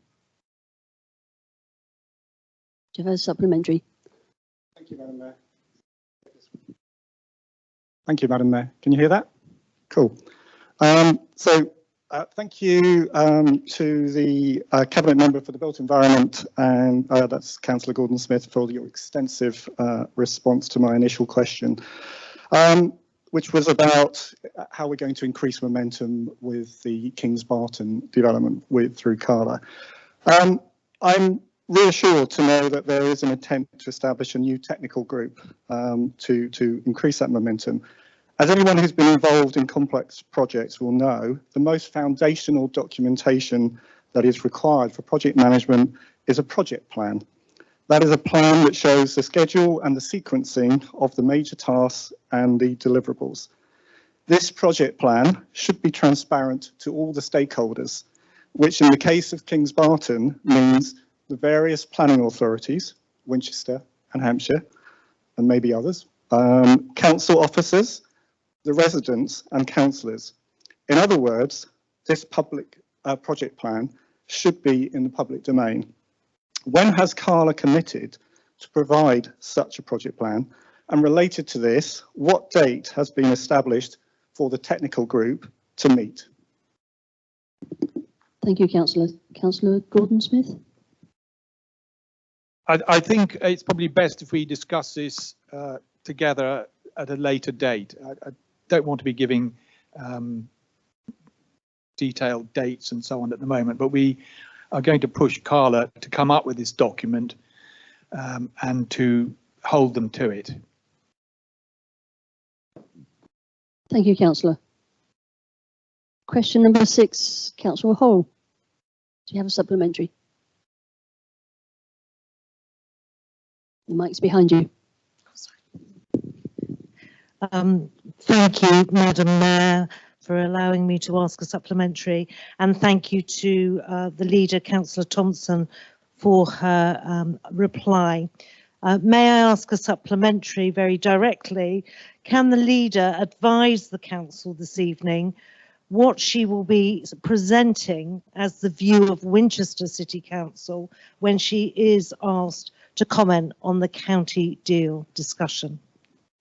A: Do you have a supplementary?
R: Thank you, Madam Mayor. Thank you, Madam Mayor. Can you hear that? Cool. Thank you to the Cabinet Member for the Built Environment, and that's Councillor Gordon-Smith, for your extensive response to my initial question, which was about how we're going to increase momentum with the Kings Barton development through Carla. I'm reassured to know that there is an attempt to establish a new technical group to increase that momentum. As anyone who's been involved in complex projects will know, the most foundational documentation that is required for project management is a project plan. That is a plan that shows the schedule and the sequencing of the major tasks and the deliverables. This project plan should be transparent to all the stakeholders, which in the case of Kings Barton means the various planning authorities, Winchester and Hampshire, and maybe others, council officers, the residents and councillors. In other words, this public project plan should be in the public domain. When has Carla committed to provide such a project plan? And related to this, what date has been established for the technical group to meet?
A: Thank you, Councillor. Councillor Gordon-Smith.
K: I think it's probably best if we discuss this together at a later date. I don't want to be giving detailed dates and so on at the moment, but we are going to push Carla to come up with this document and to hold them to it.
A: Thank you, Councillor. Question number 6, Councillor Hall. Do you have a supplementary? The mic's behind you.
M: Thank you, Madam Mayor, for allowing me to ask a supplementary, and thank you to the leader, Councillor Thompson, for her reply. May I ask a supplementary very directly? Can the leader advise the council this evening what she will be presenting as the view of Winchester City Council when she is asked to comment on the county deal discussion?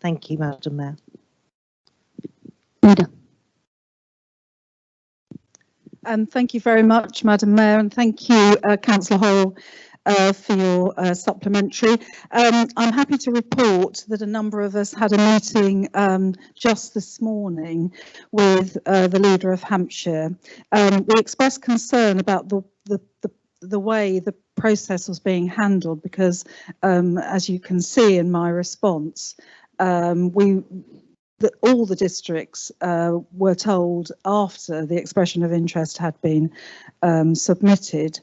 M: Thank you, Madam Mayor.
B: Thank you very much, Madam Mayor, and thank you, Councillor Hall, for your supplementary. I'm happy to report that a number of us had a meeting just this morning with the leader of Hampshire. We expressed concern about the way the process was being handled because, as you can see in my response, all the districts were told after the expression of interest had been submitted.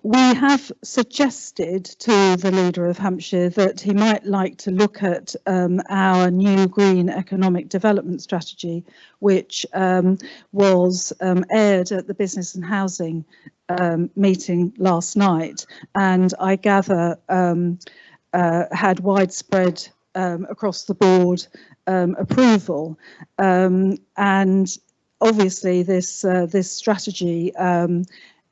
B: We have suggested to the leader of Hampshire that he might like to look at our new green economic development strategy, which was aired at the Business and Housing meeting last night, and I gather had widespread across the board approval, and obviously this strategy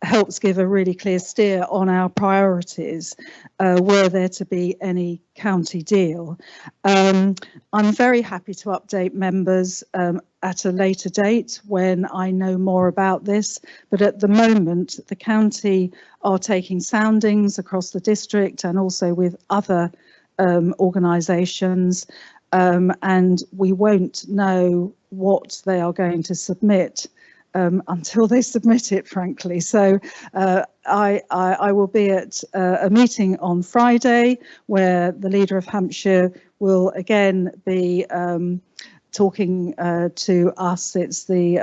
B: helps give a really clear steer on our priorities were there to be any county deal. I'm very happy to update members at a later date when I know more about this, but at the moment the county are taking soundings across the district and also with other organisations, and we won't know what they are going to submit until they submit it, frankly. So I will be at a meeting on Friday where the leader of Hampshire will again be talking to us. It's the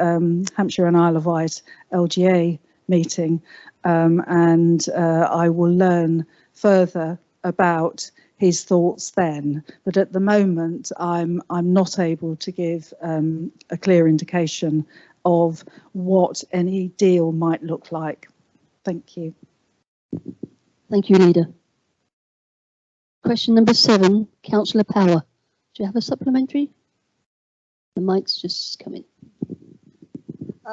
B: Hampshire and Isle of Wight LGA meeting, and I will learn further about his thoughts then, but at the moment I'm not able to give a clear indication of what any deal might look like. Thank you.
A: Thank you, Leader. Question number 7, Councillor Power. Do you have a supplementary? The mic's just coming.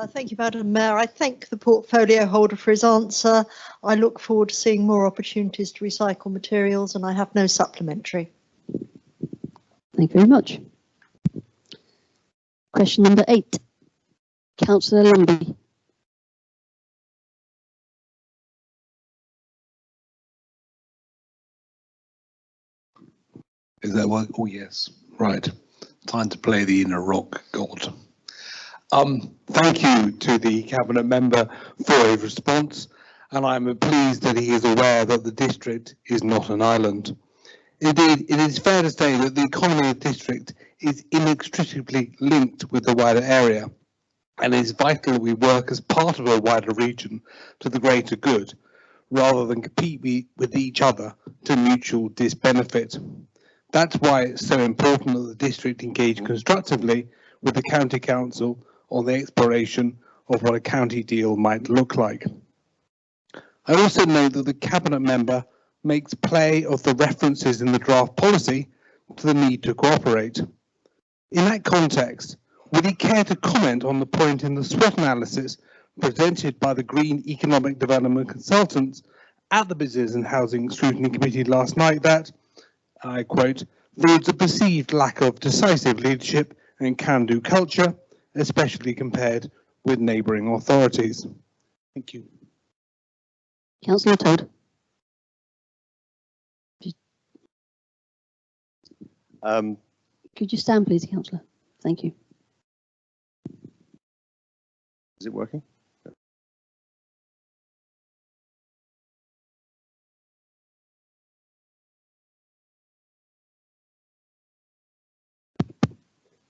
S: Thank you, Madam Mayor. I thank the portfolio holder for his answer. I look forward to seeing more opportunities to recycle materials, and I have no supplementary.
A: Thank you very much. Question number 8, Councillor Lumby.
T: Is that what? Oh, yes. Right. Time to play the inner rock god. Thank you to the Cabinet member for his response. and I am pleased that he is aware that the district is not an island. Indeed, it is fair to say that the economy of the district is inextricably linked with the wider area, and it is vital that we work as part of a wider region to the greater good, rather than compete with each other to mutual disbenefit. That's why it's so important that the district engage constructively with the County Council on the exploration of what a county deal might look like. I also note that the Cabinet member makes play of the references in the draft policy to the need to cooperate. In that context, would he care to comment on the point in the SWOT analysis presented by the Green Economic Development Consultants at the Business and Housing Scrutiny Committee last night that, I quote, there is a perceived lack of decisive leadership and can-do culture, especially compared with neighbouring authorities. Thank you.
A: Councillor Todd. Could you stand, please, Councillor? Thank you.
E: Is it working?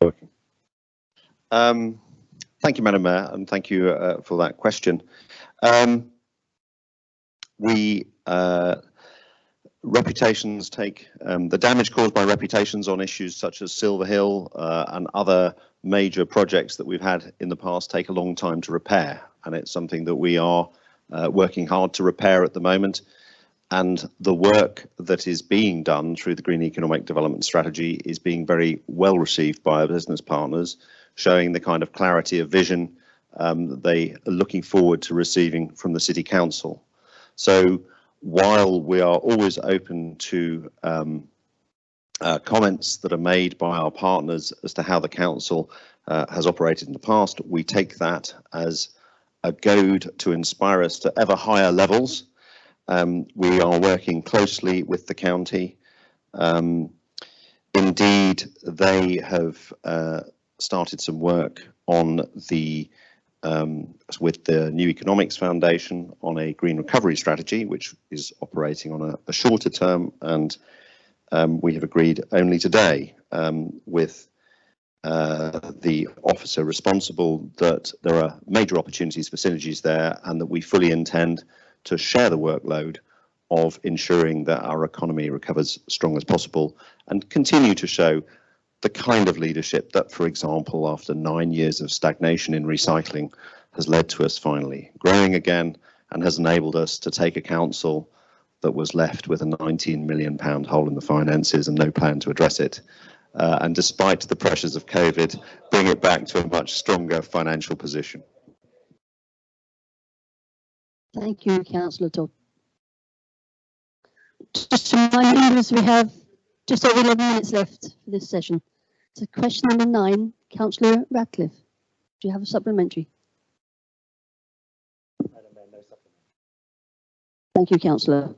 E: Working. Thank you, Madam Mayor, and thank you for that question. Reputations take the damage caused by reputations on issues such as Silver Hill and other major projects that we've had in the past take a long time to repair, and it's something that we are working hard to repair at the moment. And the work that is being done through the Green Economic Development Strategy is being very well received by our business partners, showing the kind of clarity of vision that they are looking forward to receiving from the City Council. So while we are always open to comments that are made by our partners as to how the Council has operated in the past, we take that as a goad to inspire us to ever higher levels. We are working closely with the county. Indeed, they have started some work on the with the New Economics Foundation on a green recovery strategy, which is operating on a shorter term, and we have agreed only today with the officer responsible that there are major opportunities for synergies there, and that we fully intend to share the workload of ensuring that our economy recovers as strong as possible and continue to show the kind of leadership that, for example, after 9 years of stagnation in recycling, has led to us finally growing again and has enabled us to take a council that was left with a £19 million hole in the finances and no plan to address it. And despite the pressures of COVID, bring it back to a much stronger financial position.
A: Thank you, Councillor Todd. Just to remind members, we have just over 11 minutes left for this session. So question number 9, Councillor Ratcliffe. Do you have a supplementary? Thank you, Councillor.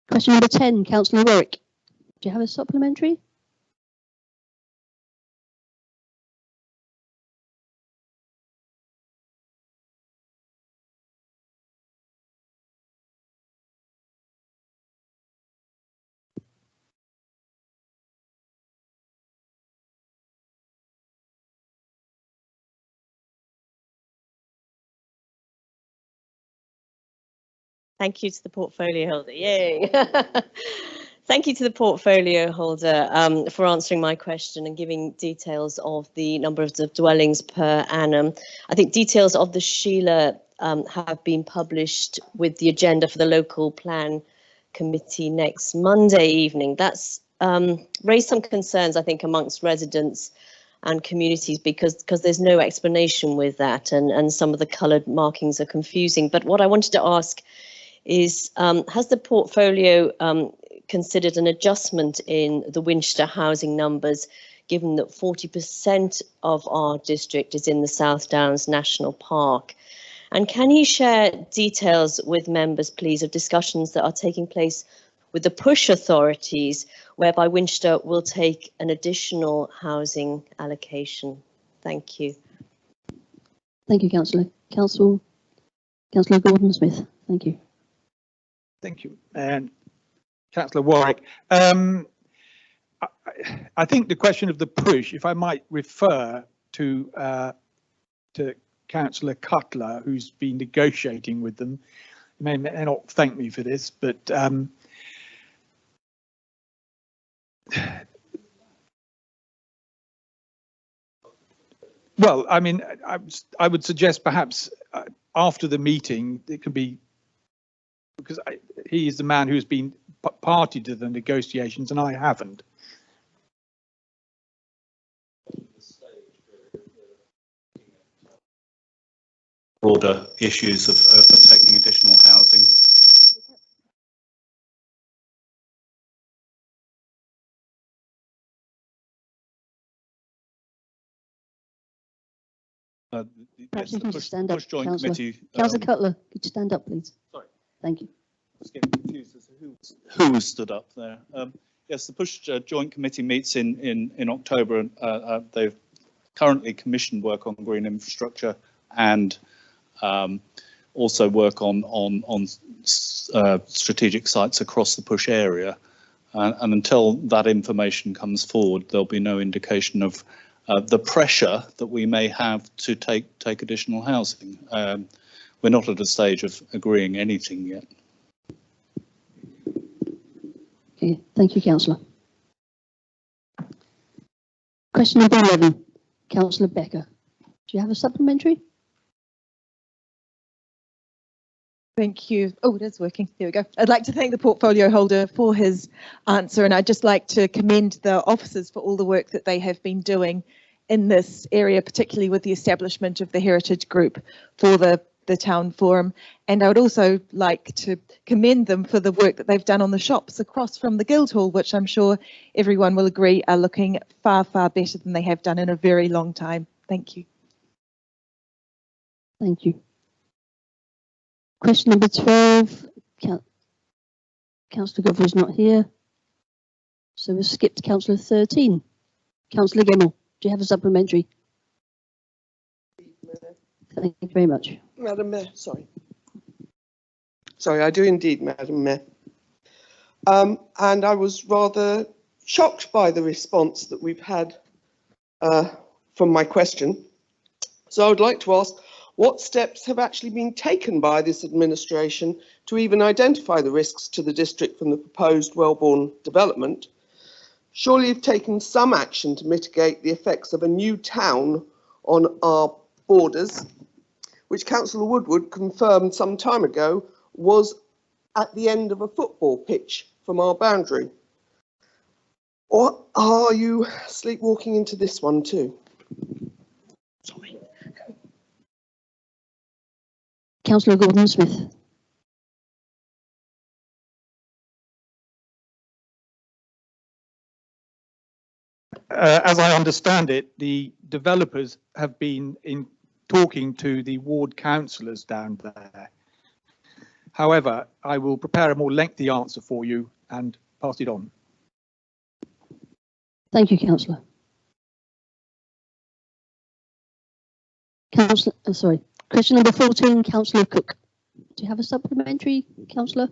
A: Question number 10, Councillor Warwick. Do you have a supplementary?
D: Thank you to the portfolio holder. Yay. Thank you to the portfolio holder for answering my question and giving details of the number of dwellings per annum. I think details of the Sheila have been published with the agenda for the local plan committee next Monday evening. That's raised some concerns, I think, amongst residents and communities because there's no explanation with that, and some of the coloured markings are confusing. But what I wanted to ask is, has the portfolio considered an adjustment in the Winchester housing numbers, given that 40% of our district is in the South Downs National Park? And can you share details with members, please, of discussions that are taking place with the push authorities, whereby Winchester will take an additional housing allocation? Thank you.
A: Thank you, Councillor. Councillor Councillor Gordon-Smith, thank you.
K: Thank you. And Councillor Warwick, I think the question of the push, if I might refer to Councillor Cutler, who's been negotiating with them, may not thank me for this, but well, I mean, I would suggest perhaps after the meeting, it could be, because he is the man who has been party to the negotiations and I haven't.
U: Broader issues of taking additional housing.
A: Perhaps
U: Yes,
A: you can just stand up,
U: push joint
A: Councillor.
U: committee.
A: Councillor Cutler, could you stand up, please?
U: Sorry.
A: Thank you.
U: I was getting confused as to who was stood up there. Yes, the push joint committee meets in October, and they've currently commissioned work on green infrastructure and also work on strategic sites across the push area. And until that information comes forward, there'll be no indication of the pressure that we may have to take additional housing. We're not at a stage of agreeing anything yet.
A: Okay, thank you, Councillor. Question number 11, Councillor Becker. Do you have a supplementary?
V: Thank you. Oh, it is working. There we go. I'd like to thank the portfolio holder for his answer, and I'd just like to commend the officers for all the work that they have been doing in this area, particularly with the establishment of the Heritage Group for the town forum. And I would also like to commend them for the work that they've done on the shops across from the Guildhall, which I'm sure everyone will agree are looking far, far better than they have done in a very long time. Thank you.
A: Thank you. Question number 12, Councillor Godfrey is not here, so we'll skip to Councillor 13. Councillor Gemmell, do you have a supplementary? Thank you very much.
W: Madam Mayor, sorry, I do indeed, Madam Mayor. And I was rather shocked by the response that we've had from my question. So I would like to ask, what steps have actually been taken by this administration to even identify the risks to the district from the proposed Wellbourne development? Surely you've taken some action to mitigate the effects of a new town on our borders, which Councillor Woodward confirmed some time ago was at the end of a football pitch from our boundary. Or are you sleepwalking into this one too? Sorry.
A: Councillor Gordon-Smith.
K: As I understand it, the developers have been talking to the ward councillors down there. However, I will prepare a more lengthy answer for you and pass it on.
A: Thank you, Councillor. Question number 14, Councillor Cook. Do you have a supplementary, Councillor?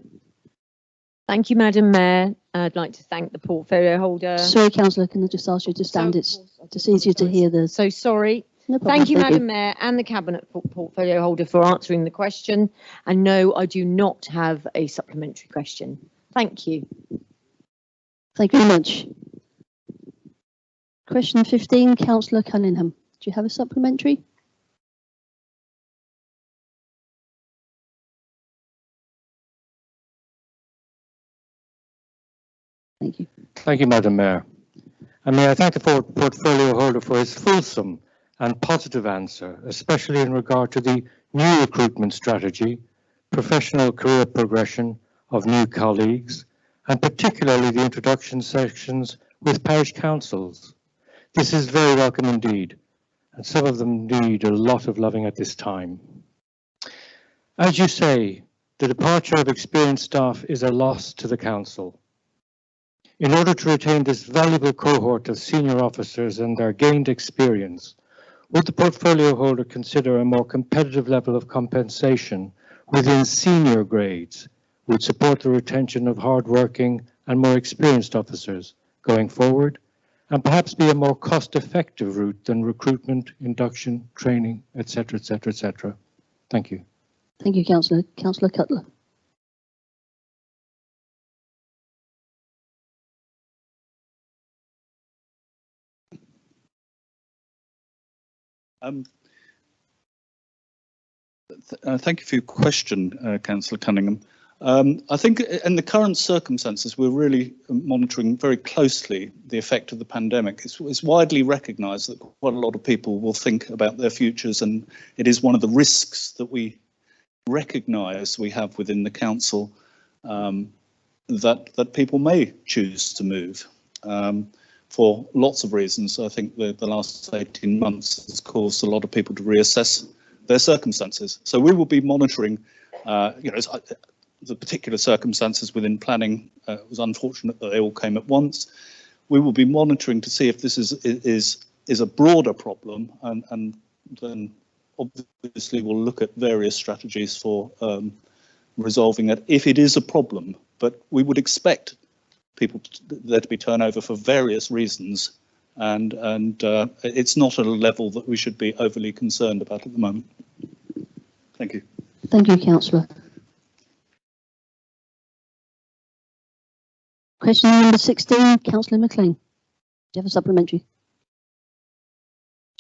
L: Thank you, Madam Mayor. I'd like to thank the portfolio holder.
A: Sorry, Councillor, can I just ask you to stand? It's just easier to hear the...
L: So sorry.
A: No problem.
L: Thank you, Madam Mayor, and the Cabinet portfolio holder for answering the question. And no, I do not have a supplementary question. Thank you.
A: Thank you very much. Question 15, Councillor Cunningham. Do you have a supplementary? Thank you.
X: Thank you, Madam Mayor. And may I thank the portfolio holder for his fulsome and positive answer, especially in regard to the new recruitment strategy, professional career progression of new colleagues, and particularly the introduction sections with parish councils. This is very welcome indeed, and some of them need a lot of loving at this time. As you say, the departure of experienced staff is a loss to the council. In order to retain this valuable cohort of senior officers and their gained experience, would the portfolio holder consider a more competitive level of compensation within senior grades would support the retention of hard-working and more experienced officers going forward, and perhaps be a more cost-effective route than recruitment, induction, training, etc., etc., etc. Thank you.
A: Thank you, Councillor. Councillor Cutler.
U: Thank you for your question, Councillor Cunningham. I think in the current circumstances, we're really monitoring very closely the effect of the pandemic. It's widely recognised that quite a lot of people will think about their futures, and it is one of the risks that we recognise we have within the council, that people may choose to move for lots of reasons. I think the last 18 months has caused a lot of people to reassess their circumstances. So we will be monitoring, the particular circumstances within planning. It was unfortunate that they all came at once. We will be monitoring to see if this is a broader problem, and then obviously we'll look at various strategies for resolving it if it is a problem. But we would expect there to be turnover for various reasons, and it's not at a level that we should be overly concerned about at the moment. Thank you.
A: Thank you, Councillor. Question number 16, Councillor McLean. Do you have a supplementary?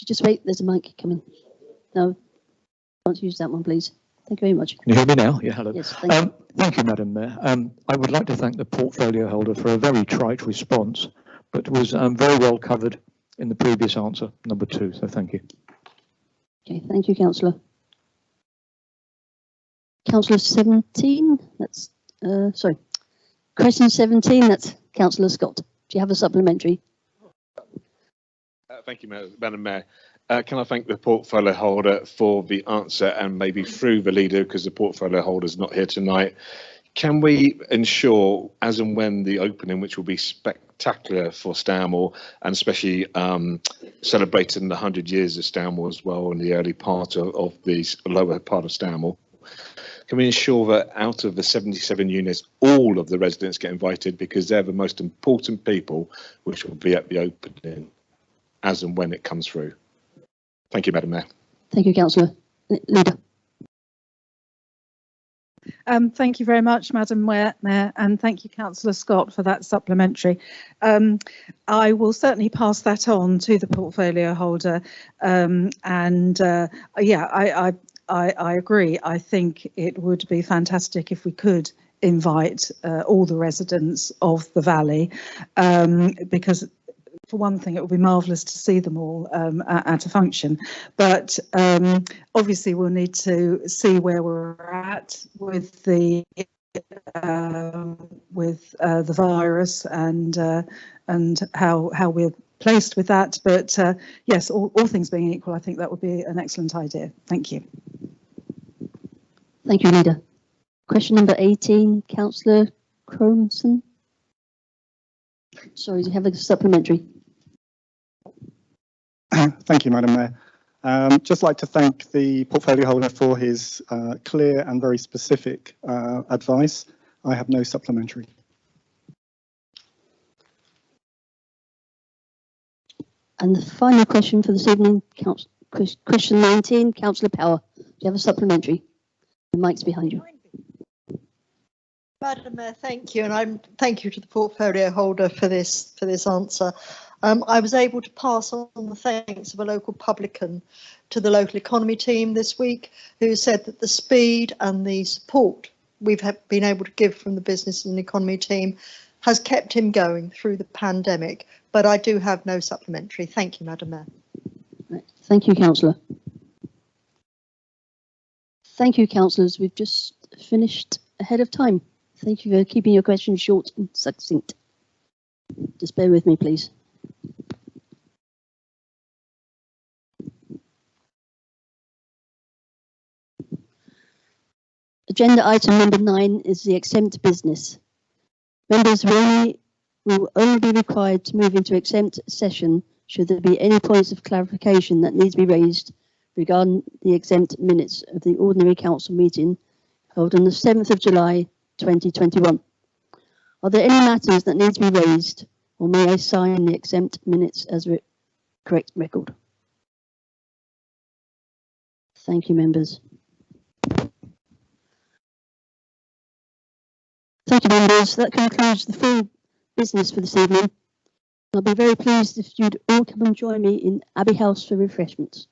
A: Just wait, there's a mic coming. No, can't use that one, please. Thank you very much.
X: Can you hear me now? Yeah, hello.
A: Yes, thank you.
X: Thank you, Madam Mayor. I would like to thank the portfolio holder for a very trite response, but was very well covered in the previous answer, number 2, so thank you.
A: Okay, thank you, Councillor. Councillor 17, that's, sorry, question 17, that's Councillor Scott. Do you have a supplementary?
P: Thank you, Madam Mayor. Can I thank the portfolio holder for the answer, and maybe through the leader, because the portfolio holder is not here tonight, can we ensure, as and when the opening, which will be spectacular for Stanmore, and especially celebrating the 100 years of Stanmore as well in the early part of the lower part of Stanmore, can we ensure that out of the 77 units, all of the residents get invited, because they're the most important people which will be at the opening as and when it comes through? Thank you, Madam Mayor.
A: Thank you, Councillor. Leader.
B: Thank you very much, Madam Mayor, and thank you, Councillor Scott, for that supplementary. I will certainly pass that on to the portfolio holder, yeah, I agree. I think it would be fantastic if we could invite all the residents of the valley, because for one thing, it would be marvellous to see them all at a function. But obviously, we'll need to see where we're at with the virus and how we're placed with that. But yes, all things being equal, I think that would be an excellent idea. Thank you.
A: Thank you, Leader. Question number 18, Councillor Cromson. Sorry, do you have a supplementary?
R: Thank you, Madam Mayor. Just like to thank the portfolio holder for his clear and very specific advice. I have no supplementary.
A: And the final question for this evening, question 19, Councillor Power. Do you have a supplementary? The mic's behind you.
S: Madam Mayor, thank you, and thank you to the portfolio holder for this answer. I was able to pass on the thanks of a local publican to the local economy team this week, who said that the speed and the support we've been able to give from the business and economy team has kept him going through the pandemic. But I do have no supplementary. Thank you, Madam Mayor.
A: Right. Thank you, Councillor. Thank you, councillors. We've just finished ahead of time. Thank you for keeping your questions short and succinct. Just bear with me, please. Agenda item number 9 is the exempt business. Members will only be required to move into exempt session should there be any points of clarification that need to be raised regarding the exempt minutes of the ordinary council meeting held on the 7th of July 2021. Are there any matters that need to be raised, or may I sign the exempt minutes as correct record? Thank you, members. Thank you, members. That concludes the full business for this evening. I'll be very pleased if you'd all come and join me in Abbey House for refreshments.